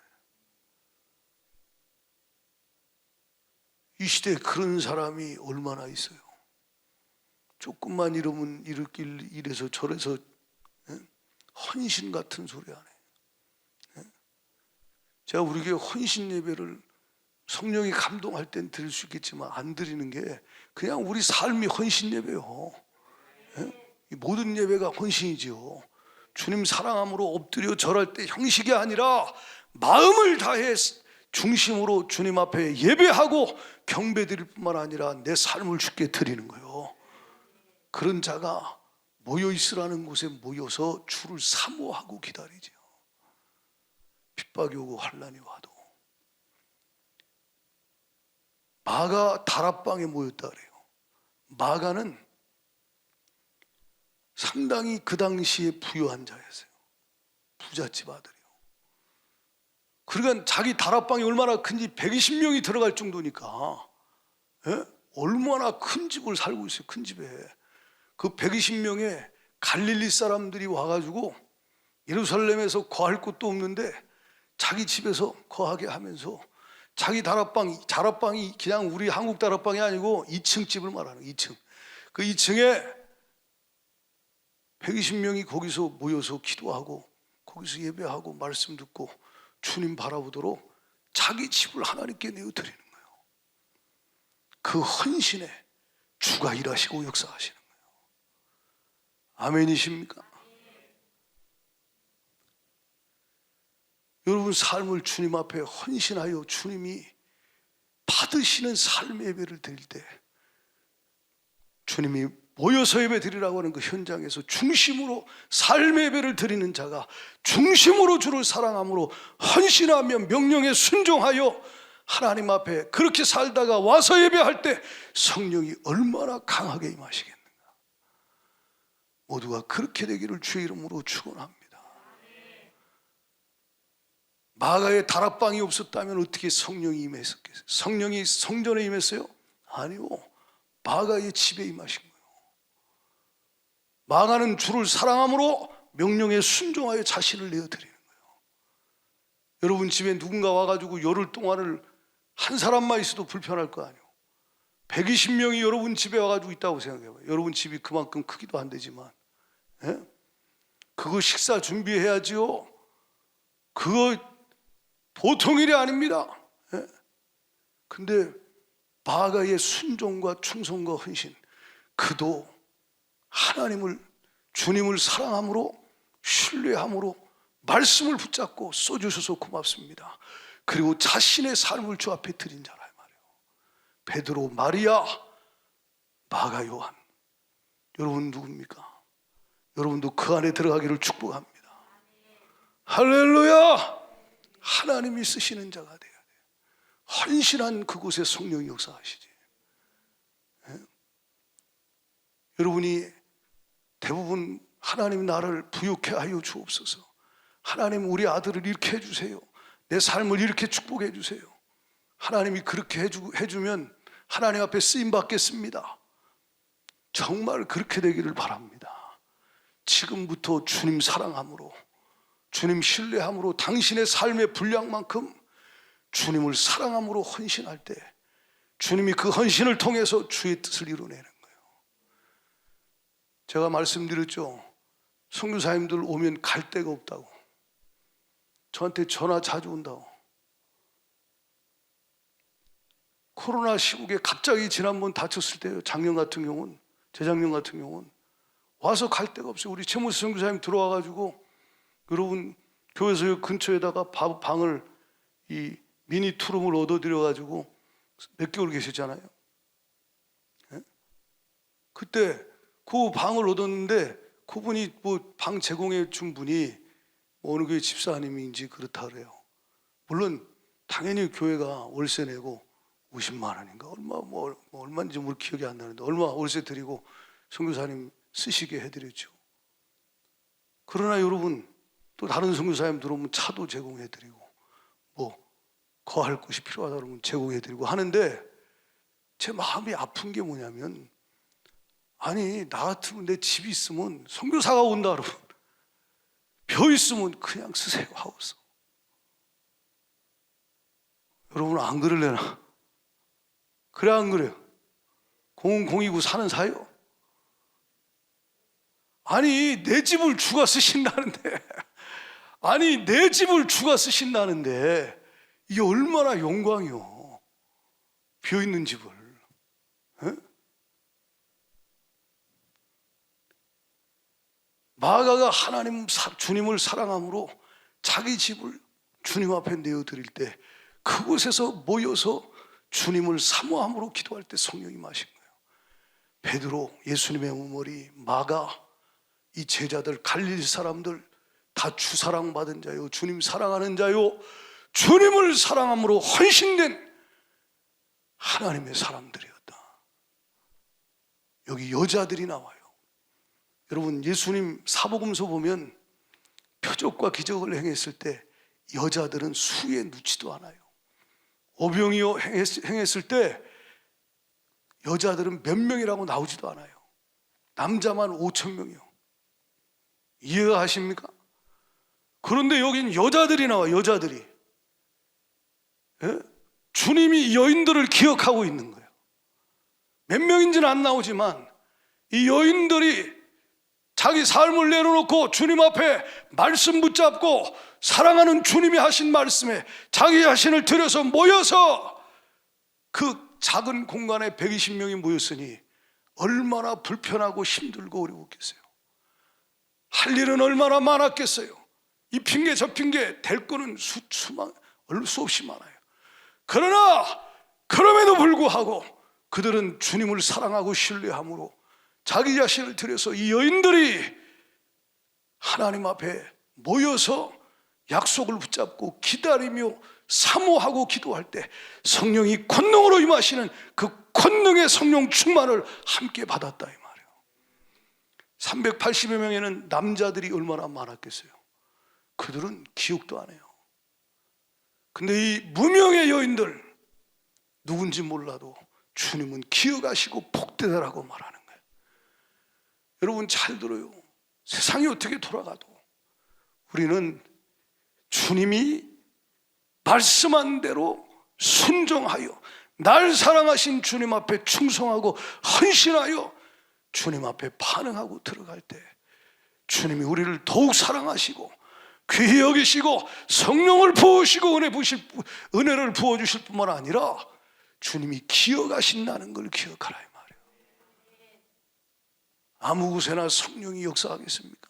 [SPEAKER 1] 이 시대에 그런 사람이 얼마나 있어요. 조금만 이러면 이래서 저래서 헌신 같은 소리 안 해요. 제가 우리 교회 헌신 예배를 성령이 감동할 땐 드릴 수 있겠지만 안 드리는 게 그냥 우리 삶이 헌신 예배요. 모든 예배가 헌신이지요. 주님 사랑함으로 엎드려 절할 때 형식이 아니라 마음을 다해 중심으로 주님 앞에 예배하고 경배 드릴 뿐만 아니라 내 삶을 주께 드리는 거예요. 그런 자가 모여있으라는 곳에 모여서 주를 사모하고 기다리죠. 핍박이 오고 환난이 와도. 마가 다락방에 모였다 그래요. 마가는 상당히 그 당시에 부유한 자였어요. 부잣집 아들이요. 그러니까 자기 다락방이 얼마나 큰지 120명이 들어갈 정도니까, 얼마나 큰 집을 살고 있어요. 큰 집에. 그 120명의 갈릴리 사람들이 와가지고 예루살렘에서 거할 곳도 없는데 자기 집에서 거하게 하면서 자기 다락방이 그냥 우리 한국 다락방이 아니고 2층 집을 말하는 2층. 그 2층에 120명이 거기서 모여서 기도하고 거기서 예배하고 말씀 듣고 주님 바라보도록 자기 집을 하나님께 내어드리는 거예요. 그 헌신에 주가 일하시고 역사하시는 거예요. 아멘이십니까? 여러분 삶을 주님 앞에 헌신하여 주님이 받으시는 삶의 예배를 드릴 때 주님이 모여서 예배 드리라고 하는 그 현장에서 중심으로 삶의 예배를 드리는 자가 중심으로 주를 사랑함으로 헌신하며 명령에 순종하여 하나님 앞에 그렇게 살다가 와서 예배할 때 성령이 얼마나 강하게 임하시겠는가. 모두가 그렇게 되기를 주의 이름으로 축원합니다. 마가의 다락방이 없었다면 어떻게 성령이 임했었겠어요? 성령이 성전에 임했어요? 아니요. 마가의 집에 임하신 거예요. 마가는 주를 사랑함으로 명령에 순종하여 자신을 내어드리는 거예요. 여러분 집에 누군가 와가지고 열흘 동안을 한 사람만 있어도 불편할 거 아니에요. 120명이 여러분 집에 와가지고 있다고 생각해봐요. 여러분 집이 그만큼 크기도 안 되지만, 예? 그거 식사 준비해야지요. 그거 보통 일이 아닙니다. 예? 근데 마가의 순종과 충성과 헌신, 그도 하나님을, 주님을 사랑함으로, 신뢰함으로 말씀을 붙잡고 써주셔서 고맙습니다. 그리고 자신의 삶을 주 앞에 드린 자라 말이에요. 베드로, 마리아, 마가, 요한. 여러분 누굽니까? 여러분도 그 안에 들어가기를 축복합니다. 할렐루야! 하나님이 쓰시는 자가 돼야 돼요. 헌신한 그곳에 성령이 역사하시지. 예? 여러분이 대부분 하나님 나를 부욕해 하여 주옵소서, 하나님 우리 아들을 이렇게 해주세요, 내 삶을 이렇게 축복해 주세요, 하나님이 그렇게 해주면 하나님 앞에 쓰임받겠습니다. 정말 그렇게 되기를 바랍니다. 지금부터 주님 사랑함으로, 주님 신뢰함으로, 당신의 삶의 분량만큼 주님을 사랑함으로 헌신할 때 주님이 그 헌신을 통해서 주의 뜻을 이루내는 거예요. 제가 말씀드렸죠. 선교사님들 오면 갈 데가 없다고. 저한테 전화 자주 온다고. 코로나 시국에 갑자기 지난번 다쳤을 때요, 작년 같은 경우는, 재작년 같은 경우는 와서 갈 데가 없어요. 우리 최모수 선교사님 들어와가지고, 여러분 교회에서 근처에다가 방을, 이 미니 투룸을 얻어드려가지고 몇 개월 계셨잖아요. 예? 그때 그 방을 얻었는데 그분이 뭐 방 제공해 준 분이 뭐 어느 교회 집사님인지 그렇다 그래요. 물론 당연히 교회가 월세 내고 50만 원인가 얼마인지 뭐 기억이 안 나는데 얼마 월세 드리고 선교사님 쓰시게 해드렸죠. 그러나 여러분 또 다른 선교사님 들어오면 차도 제공해드리고 뭐 거할 곳이 필요하다 그러면 제공해드리고 하는데, 제 마음이 아픈 게 뭐냐면, 아니 나 같으면 내 집이 있으면 선교사가 온다 그러면 벼 있으면 그냥 쓰세요 하고서. 여러분 안 그럴래나? 그래 안 그래요? 공이고 사는 사이요? 아니 내 집을 주가 쓰신다는데, 아니 내 집을 주가 쓰신다는데 이게 얼마나 영광이요, 비어있는 집을. 에? 마가가 주님을 사랑함으로 자기 집을 주님 앞에 내어드릴 때 그곳에서 모여서 주님을 사모함으로 기도할 때 성령이 임하신 거예요. 베드로, 예수님의 어머니, 마가, 이 제자들, 갈릴리 사람들 다 주 사랑받은 자요, 주님 사랑하는 자요, 주님을 사랑함으로 헌신된 하나님의 사람들이었다. 여기 여자들이 나와요. 여러분 예수님 사복음서 보면 표적과 기적을 행했을 때 여자들은 수에 넣지도 않아요. 오병이어 행했을 때 여자들은 몇 명이라고 나오지도 않아요. 남자만 5,000명이요. 이해가 하십니까? 그런데 여긴 여자들이 나와요. 여자들이. 예? 주님이 여인들을 기억하고 있는 거예요. 몇 명인지는 안 나오지만 이 여인들이 자기 삶을 내려놓고 주님 앞에 말씀 붙잡고 사랑하는 주님이 하신 말씀에 자기 자신을 들여서 모여서 그 작은 공간에 120명이 모였으니 얼마나 불편하고 힘들고 어려웠겠어요. 할 일은 얼마나 많았겠어요. 이 핑계 저 핑계 될 거는 수없이 많아요. 그러나 그럼에도 불구하고 그들은 주님을 사랑하고 신뢰함으로 자기 자신을 들여서 이 여인들이 하나님 앞에 모여서 약속을 붙잡고 기다리며 사모하고 기도할 때 성령이 권능으로 임하시는 그 권능의 성령 충만을 함께 받았다 이 말이에요. 380여 명에는 남자들이 얼마나 많았겠어요. 그들은 기억도 안 해요. 근데 이 무명의 여인들, 누군지 몰라도 주님은 기어가시고 복되다라고 말하는 거예요. 여러분 잘 들어요. 세상이 어떻게 돌아가도 우리는 주님이 말씀한 대로 순종하여 날 사랑하신 주님 앞에 충성하고 헌신하여 주님 앞에 반응하고 들어갈 때 주님이 우리를 더욱 사랑하시고 귀히 여기시고 성령을 부으시고 은혜를 부어주실 뿐만 아니라 주님이 기어가신다는 걸 기억하라 이 말이에요. 아무 곳에나 성령이 역사하겠습니까?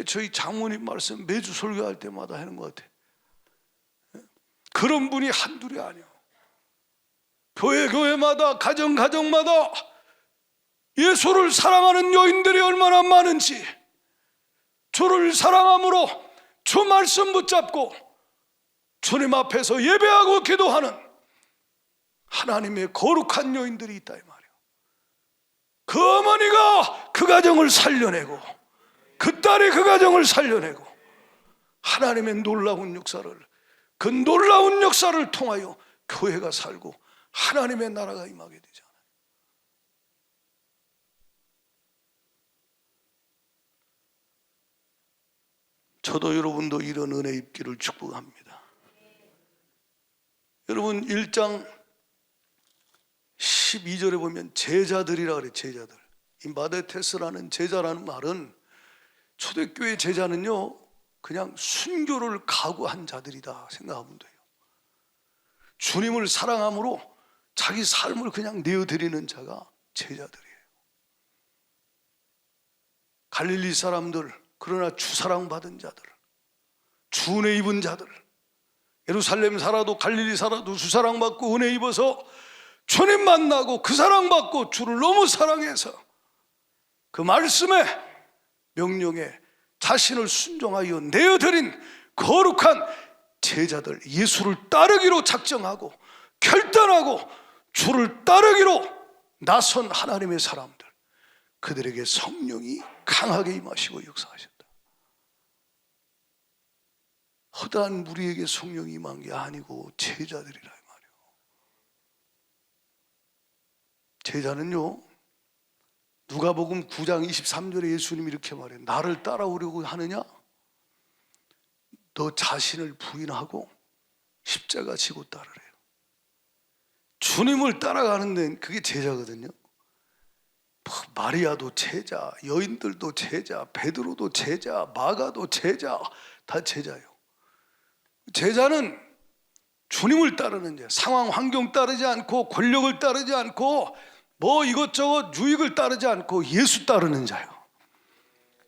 [SPEAKER 1] 저희 장모님 말씀 매주 설교할 때마다 하는 것 같아요. 그런 분이 한둘이 아니에요. 교회마다 가정마다 예수를 사랑하는 여인들이 얼마나 많은지, 주를 사랑함으로 주 말씀 붙잡고 주님 앞에서 예배하고 기도하는 하나님의 거룩한 여인들이 있다 이 말이에요. 그 어머니가 그 가정을 살려내고 그 딸이 그 가정을 살려내고 하나님의 놀라운 역사를, 그 놀라운 역사를 통하여 교회가 살고 하나님의 나라가 임하게 되잖아요. 저도 여러분도 이런 은혜 입기를 축복합니다. 여러분 1장 12절에 보면 제자들이라 그래요. 제자들. 이 마데테스라는 제자라는 말은 초대교회 제자는요 그냥 순교를 각오한 자들이다 생각하면 돼요. 주님을 사랑함으로 자기 삶을 그냥 내어드리는 자가 제자들이에요. 갈릴리 사람들, 그러나 주사랑 받은 자들, 주 은혜 입은 자들, 예루살렘 살아도 갈릴리 살아도 주사랑 받고 은혜 입어서 주님 만나고 그 사랑 받고 주를 너무 사랑해서 그 말씀에 명령에 자신을 순종하여 내어드린 거룩한 제자들, 예수를 따르기로 작정하고 결단하고 주를 따르기로 나선 하나님의 사람들, 그들에게 성령이 강하게 임하시고 역사하셨다. 허다한 무리에게 성령이 임한 게 아니고 제자들이라 이 말이에요. 제자는요 누가복음 9장 23절에 예수님이 이렇게 말해요. 나를 따라오려고 하느냐? 너 자신을 부인하고 십자가 지고 따르래요. 주님을 따라가는 데는 그게 제자거든요. 마리아도 제자, 여인들도 제자, 베드로도 제자, 마가도 제자, 다 제자예요. 제자는 주님을 따르는 자, 상황 환경 따르지 않고 권력을 따르지 않고 뭐 이것저것 유익을 따르지 않고 예수 따르는 자요.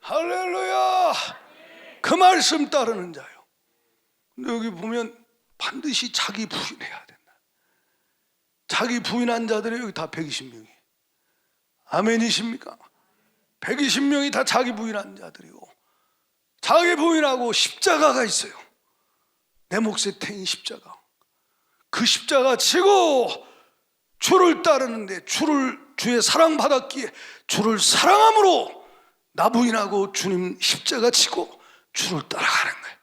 [SPEAKER 1] 할렐루야. 그 말씀 따르는 자요. 근데 여기 보면 반드시 자기 부인해야 된다. 자기 부인한 자들이 여기 다 120명이. 아멘이십니까? 120명이 다 자기 부인한 자들이고, 자기 부인하고 십자가가 있어요. 내 몫에 태인 십자가. 그 십자가 지고 주를 따르는데, 주의 사랑받았기에 주를 사랑함으로 나 부인하고 주님 십자가 지고 주를 따라가는 거예요.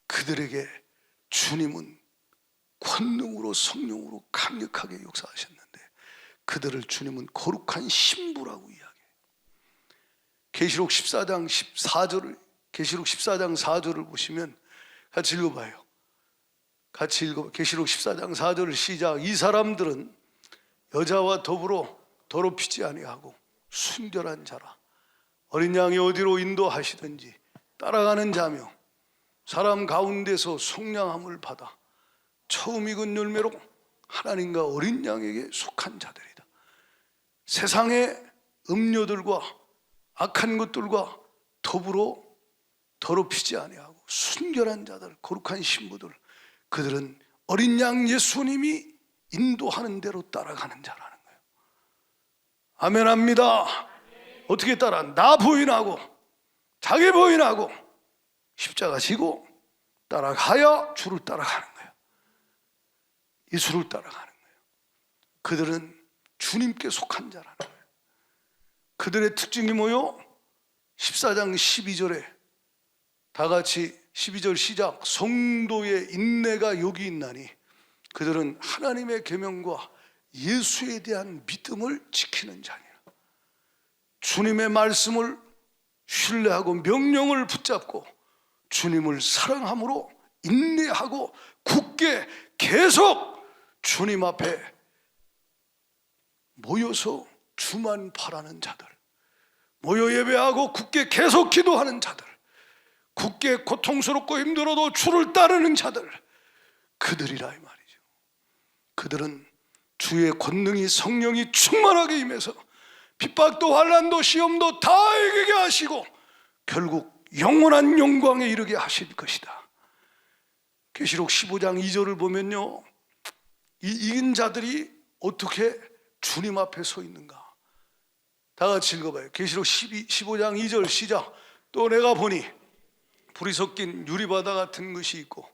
[SPEAKER 1] 그들에게 주님은 권능으로 성령으로 강력하게 역사하셨는데 그들을 주님은 거룩한 신부라고 이야기해요. 계시록 14장 14절을 계시록 14장 4절을 보시면 같이 읽어봐요. 같이 읽어. 계시록 14장 4절 시작. 이 사람들은 여자와 더불어 더럽히지 아니하고 순결한 자라. 어린 양이 어디로 인도하시든지 따라가는 자며 사람 가운데서 속량함을 받아 처음 익은 열매로 하나님과 어린 양에게 속한 자들이다. 세상의 음료들과 악한 것들과 더불어 더럽히지 아니하고 순결한 자들, 거룩한 신부들, 그들은 어린 양 예수님이 인도하는 대로 따라가는 자라는 거예요. 아멘합니다. 어떻게 따라? 나 부인하고 자기 부인하고 십자가 지고 따라가야 주를 따라가는 거예요. 예수를 따라가는 거예요. 그들은 주님께 속한 자라는 거예요. 그들의 특징이 뭐요? 14장 12절에 다 같이 12절 시작. 성도의 인내가 여기 있나니 그들은 하나님의 계명과 예수에 대한 믿음을 지키는 자니라. 주님의 말씀을 신뢰하고 명령을 붙잡고 주님을 사랑함으로 인내하고 굳게 계속 주님 앞에 모여서 주만 바라는 자들, 모여 예배하고 굳게 계속 기도하는 자들, 굳게 고통스럽고 힘들어도 주를 따르는 자들, 그들이라 이 말이죠. 그들은 주의 권능이, 성령이 충만하게 임해서 핍박도 환난도 시험도 다 이기게 하시고 결국 영원한 영광에 이르게 하실 것이다. 계시록 15장 2절을 보면요, 이 이긴 자들이 어떻게 주님 앞에 서 있는가? 다 같이 읽어봐요. 계시록 15장 2절 시작. 또 내가 보니 불이 섞인 유리바다 같은 것이 있고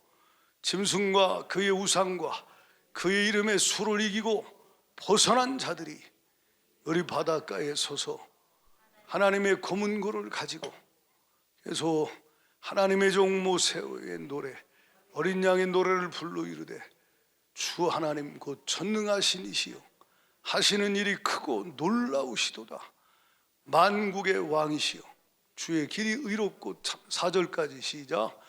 [SPEAKER 1] 짐승과 그의 우상과 그의 이름의 수를 이기고 벗어난 자들이 우리 바닷가에 서서 하나님의 검은 고를 가지고 계속 하나님의 종 모세의 노래, 어린 양의 노래를 불러 이르되 주 하나님 곧 전능하신 이시여 하시는 일이 크고 놀라우시도다. 만국의 왕이시여 주의 길이 의롭고 4절까지 시작.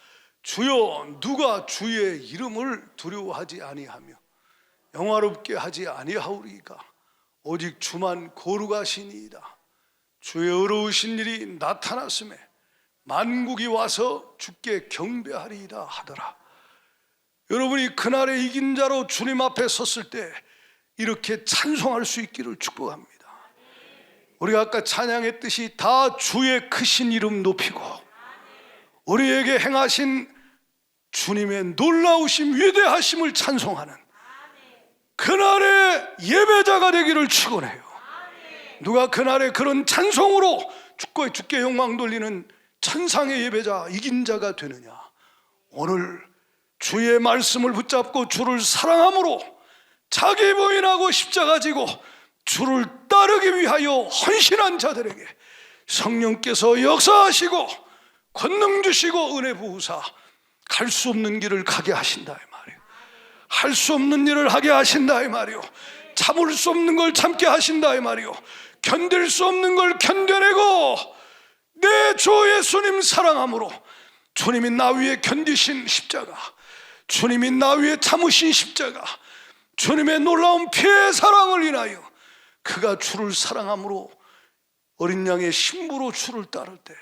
[SPEAKER 1] 주여 누가 주의 이름을 두려워하지 아니하며 영화롭게 하지 아니하오리까? 오직 주만 거룩하시니이다. 주의 의로우신 일이 나타났음에 만국이 와서 주께 경배하리이다 하더라. 여러분이 그날의 이긴 자로 주님 앞에 섰을 때 이렇게 찬송할 수 있기를 축복합니다. 우리가 아까 찬양했듯이 다 주의 크신 이름 높이고 우리에게 행하신 주님의 놀라우심, 위대하심을 찬송하는 그날의 예배자가 되기를 축원해요. 누가 그날의 그런 찬송으로 주께 영광 돌리는 천상의 예배자, 이긴 자가 되느냐? 오늘 주의 말씀을 붙잡고 주를 사랑함으로 자기 부인하고 십자가 지고 주를 따르기 위하여 헌신한 자들에게 성령께서 역사하시고 권능 주시고 은혜 부으사 갈 수 없는 길을 가게 하신다 이 말이에요. 할 수 없는 일을 하게 하신다 이 말이에요. 참을 수 없는 걸 참게 하신다 이 말이에요. 견딜 수 없는 걸 견뎌내고 내 주 예수님 사랑함으로 주님이 나 위에 견디신 십자가, 주님이 나 위에 참으신 십자가, 주님의 놀라운 피의 사랑을 인하여 그가 주를 사랑함으로 어린 양의 신부로 주를 따를 때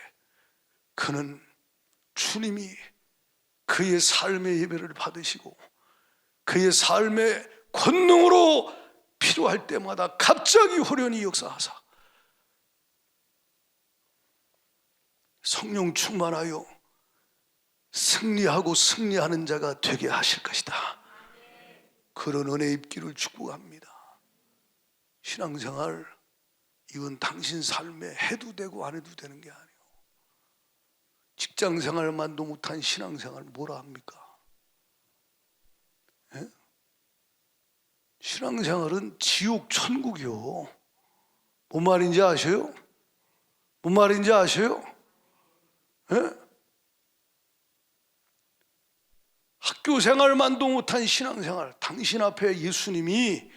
[SPEAKER 1] 그는 주님이 그의 삶의 예배를 받으시고 그의 삶의 권능으로 필요할 때마다 갑자기 호련히 역사하사 성령 충만하여 승리하고 승리하는 자가 되게 하실 것이다. 그런 은혜 입기를 축복합니다. 신앙생활 이건 당신 삶에 해도 되고 안 해도 되는 게 아니에요. 직장생활만도 못한 신앙생활 뭐라 합니까? 예? 신앙생활은 지옥 천국이요. 뭔 말인지 아셔요? 뭔 말인지 아셔요? 예? 학교 생활만도 못한 신앙생활, 당신 앞에 예수님이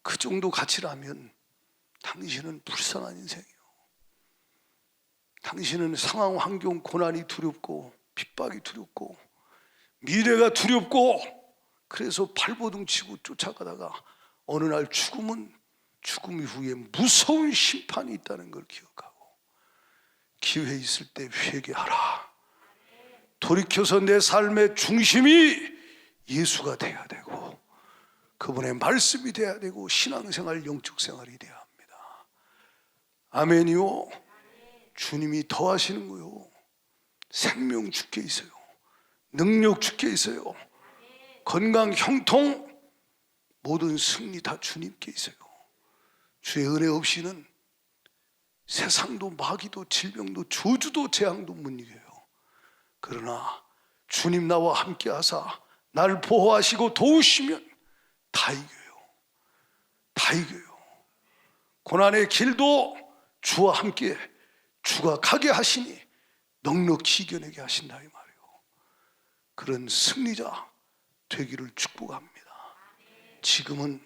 [SPEAKER 1] 그 정도 가치라면 당신은 불쌍한 인생이에요. 당신은 상황, 환경, 고난이 두렵고 핍박이 두렵고 미래가 두렵고 그래서 발버둥 치고 쫓아가다가 어느 날 죽음 이후에 무서운 심판이 있다는 걸 기억하고 기회 있을 때 회개하라. 돌이켜서 내 삶의 중심이 예수가 돼야 되고 그분의 말씀이 돼야 되고 신앙생활, 영적 생활이 돼야 합니다. 아멘이요. 주님이 더하시는 거요. 생명 주께 있어요. 능력 주께 있어요. 건강, 형통, 모든 승리 다 주님께 있어요. 주의 은혜 없이는 세상도 마귀도 질병도 저주도 재앙도 못 이겨요. 그러나 주님 나와 함께 하사 날 보호하시고 도우시면 다 이겨요. 다 이겨요. 고난의 길도 주와 함께 주가 가게 하시니 넉넉히 이겨내게 하신다 이 말이에요. 그런 승리자 되기를 축복합니다. 지금은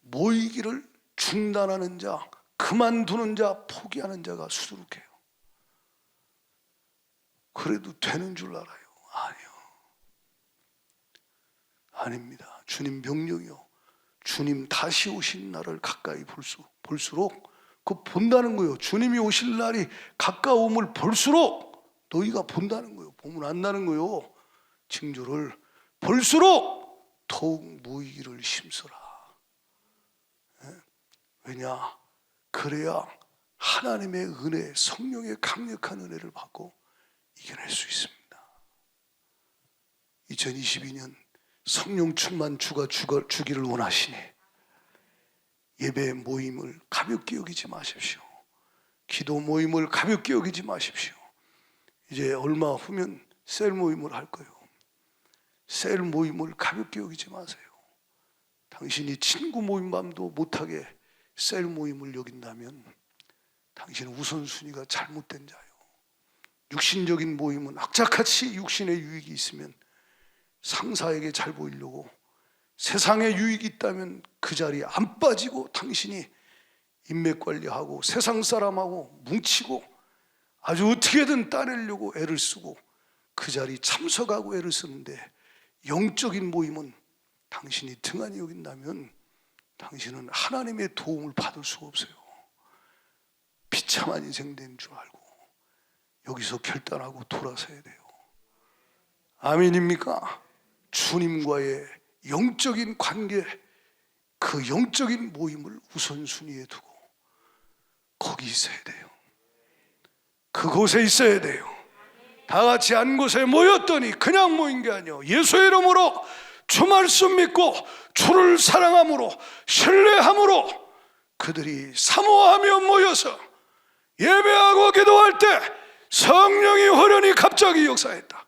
[SPEAKER 1] 모이기를 중단하는 자, 그만두는 자, 포기하는 자가 수두룩해요. 그래도 되는 줄 알아요. 아니요, 아닙니다. 주님 명령이요, 주님 다시 오신 날을 가까이 볼수록 그 본다는 거예요. 주님이 오실 날이 가까움을 볼수록 너희가 본다는 거예요. 보면 안다는 거예요. 징조를 볼수록 더욱 모이기를 힘써라. 왜냐? 그래야 하나님의 은혜, 성령의 강력한 은혜를 받고 이겨낼 수 있습니다. 2022년 성령 충만 주가 주기를 원하시니 예배 모임을 가볍게 여기지 마십시오. 기도 모임을 가볍게 여기지 마십시오. 이제 얼마 후면 셀 모임을 할 거예요. 셀 모임을 가볍게 여기지 마세요. 당신이 친구 모임만도 못하게 셀 모임을 여긴다면 당신은 우선순위가 잘못된 자예요. 육신적인 모임은 악착같이 육신의 유익이 있으면 상사에게 잘 보이려고, 세상에 유익이 있다면 그 자리에 안 빠지고 당신이 인맥 관리하고 세상 사람하고 뭉치고 아주 어떻게든 따내려고 애를 쓰고 그 자리에 참석하고 애를 쓰는데, 영적인 모임은 당신이 등한히 여긴다면 당신은 하나님의 도움을 받을 수가 없어요. 비참한 인생 된 줄 알고 여기서 결단하고 돌아서야 돼요. 아멘입니까? 주님과의 영적인 관계, 그 영적인 모임을 우선순위에 두고 거기 있어야 돼요. 그곳에 있어야 돼요. 다 같이 한 곳에 모였더니 그냥 모인 게 아니에요. 예수의 이름으로 주 말씀 믿고 주를 사랑함으로, 신뢰함으로 그들이 사모하며 모여서 예배하고 기도할 때 성령이 호련히 갑자기 역사했다.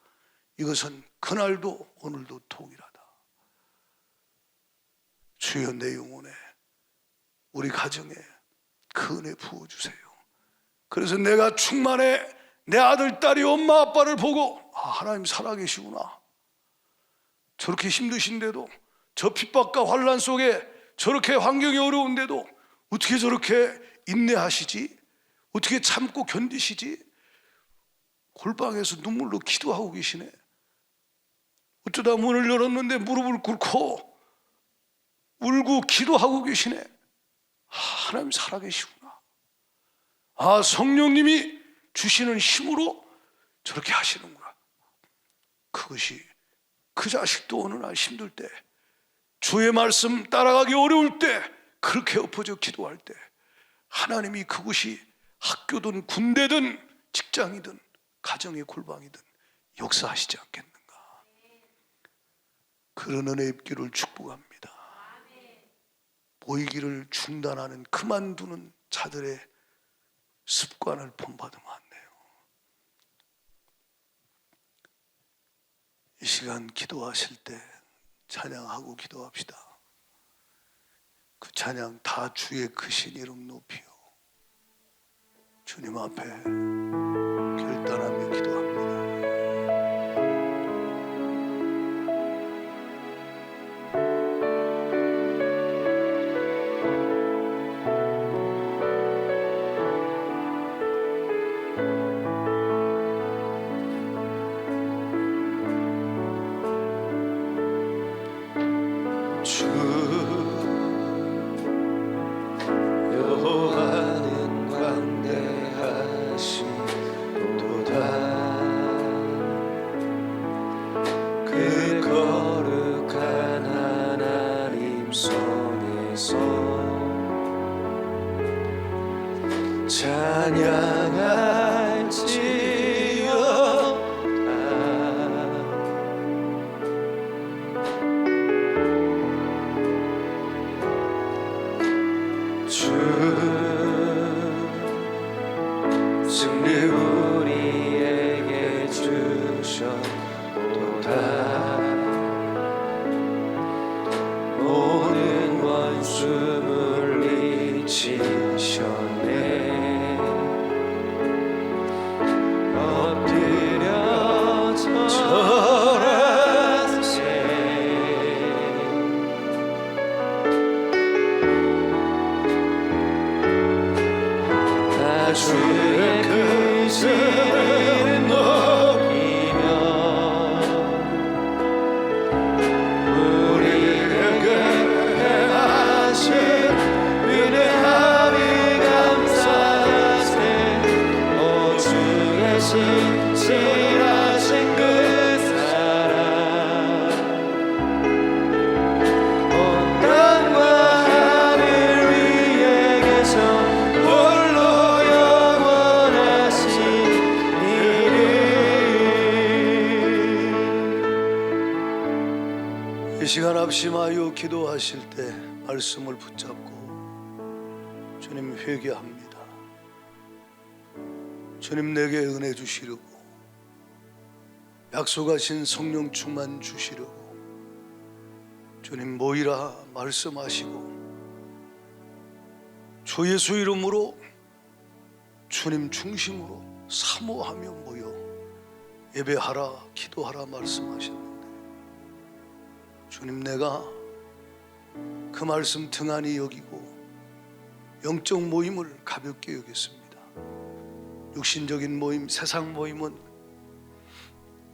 [SPEAKER 1] 이것은 그날도 오늘도 동일하다. 주여 내 영혼에, 우리 가정에 그 은혜 부어주세요. 그래서 내가 충만해 내 아들 딸이 엄마 아빠를 보고 하나님 살아계시구나. 저렇게 힘드신데도, 저 핍박과 환난 속에 저렇게 환경이 어려운데도 어떻게 저렇게 인내하시지? 어떻게 참고 견디시지? 골방에서 눈물로 기도하고 계시네. 어쩌다 문을 열었는데 무릎을 꿇고 울고 기도하고 계시네. 하나님 살아계시구나. 성령님이 주시는 힘으로 저렇게 하시는구나. 그것이 그 자식도 어느 날 힘들 때, 주의 말씀 따라가기 어려울 때, 그렇게 엎어져 기도할 때 하나님이 그곳이 학교든 군대든 직장이든 가정의 골방이든 역사하시지 않겠는가. 그런 은혜 입기를 축복합니다. 모이기를 중단하는, 그만두는 자들의 습관을 본받으면 안 돼요. 이 시간 기도하실 때 찬양하고 기도합시다. 그 찬양 다 주의 크신 이름 높이요, 주님 앞에 결단하며 기도합니다.
[SPEAKER 2] 모든 원수 물리치셨네.
[SPEAKER 1] 이 시간 합심하여 기도하실 때 말씀을 붙잡고 주님 회개합니다. 주님 내게 은혜 주시려고, 약속하신 성령 충만 주시려고 주님 모이라 말씀하시고, 주 예수 이름으로 주님 중심으로 사모하며 모여 예배하라 기도하라 말씀하셨는데, 주님 내가 그 말씀 등한히 여기고 영적 모임을 가볍게 여겼습니다. 육신적인 모임, 세상 모임은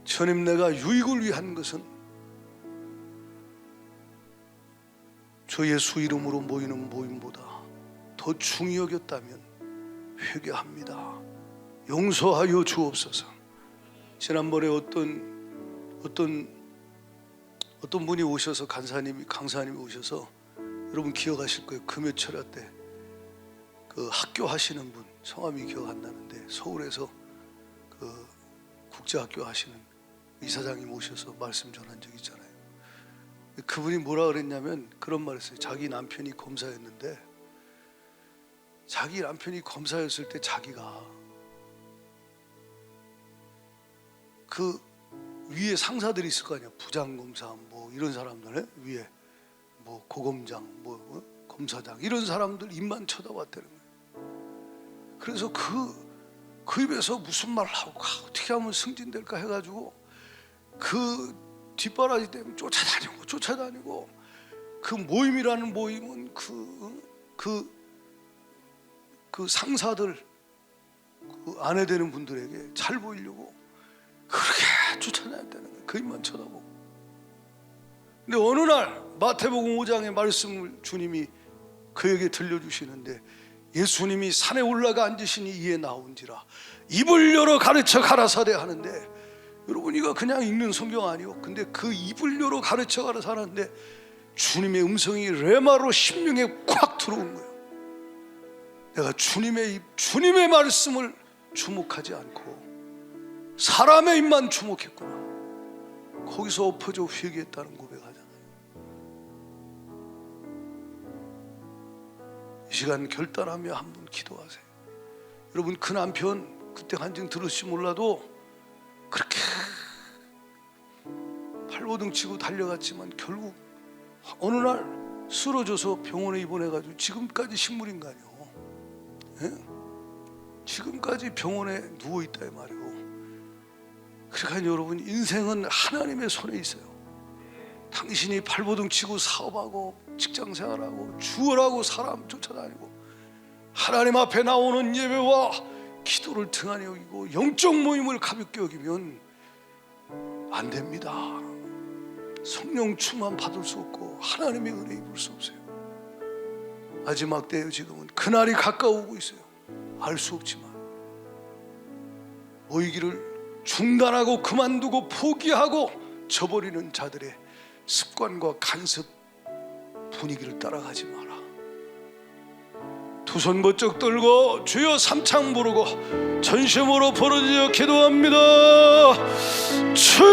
[SPEAKER 1] 주님 내가 유익을 위한 것은 주 예수 이름으로 모이는 모임보다 더 중히 여겼다면 회개합니다. 용서하여 주옵소서. 지난번에 어떤 분이 오셔서 강사님이 오셔서, 여러분 기억하실 거예요. 금요철야 때 그 학교 하시는 분, 성함이 기억 안 나는데 서울에서 그 국제학교 하시는 이사장님 오셔서 말씀 전한 적 있잖아요. 그분이 뭐라 그랬냐면 그런 말 했어요. 자기 남편이 검사였는데, 자기 남편이 검사였을 때 자기가 그 위에 상사들이 있을 거 아니야. 부장검사 뭐 이런 사람들, 위에 뭐 고검장 뭐 검사장 이런 사람들 입만 쳐다봤다는 거예요. 그래서 그 입에서 무슨 말을 하고 어떻게 하면 승진될까 해가지고 그 뒷바라지 때문에 쫓아다니고 그 모임이라는 모임은 그 상사들, 그 아내 되는 분들에게 잘 보이려고 그렇게 쫓아다녔다는 거예요. 그 입만 쳐다보고. 근데 어느 날 마태복음 5장의 말씀을 주님이 그에게 들려주시는데, 예수님이 산에 올라가 앉으시니 이에 나온지라 입을 열어 가르쳐 가라사대 하는데, 여러분 이거 그냥 읽는 성경 아니요. 근데 그 입을 열어 가르쳐 가라사 하는데 주님의 음성이 레마로 심령에 콱 들어온 거예요. 내가 주님의 입, 주님의 말씀을 주목하지 않고 사람의 입만 주목했구나. 거기서 엎어져 회개했다는 고백하잖아요. 이 시간 결단하며 한번 기도하세요. 여러분 그 남편 그때 간증 들을지 몰라도 그렇게 발버둥 치고 달려갔지만 결국 어느 날 쓰러져서 병원에 입원해가지고 지금까지 식물인간이요. 예? 지금까지 병원에 누워있다 이 말이고. 그러니까 여러분 인생은 하나님의 손에 있어요. 당신이 발버둥 치고 사업하고 직장생활하고 주어라고 사람 쫓아다니고 하나님 앞에 나오는 예배와 기도를 등한히 여기고 영적 모임을 가볍게 여기면 안 됩니다. 성령 충만 받을 수 없고 하나님의 은혜 입을 수 없어요. 마지막 때예요. 지금은 그날이 가까우고 있어요. 알 수 없지만 모이기를 중단하고 그만두고 포기하고 저버리는 자들의 습관과 간섭 분위기를 따라가지 마라. 두 손 번쩍 들고 주여 삼창 부르고 전심으로 부르짖어 기도합니다. 주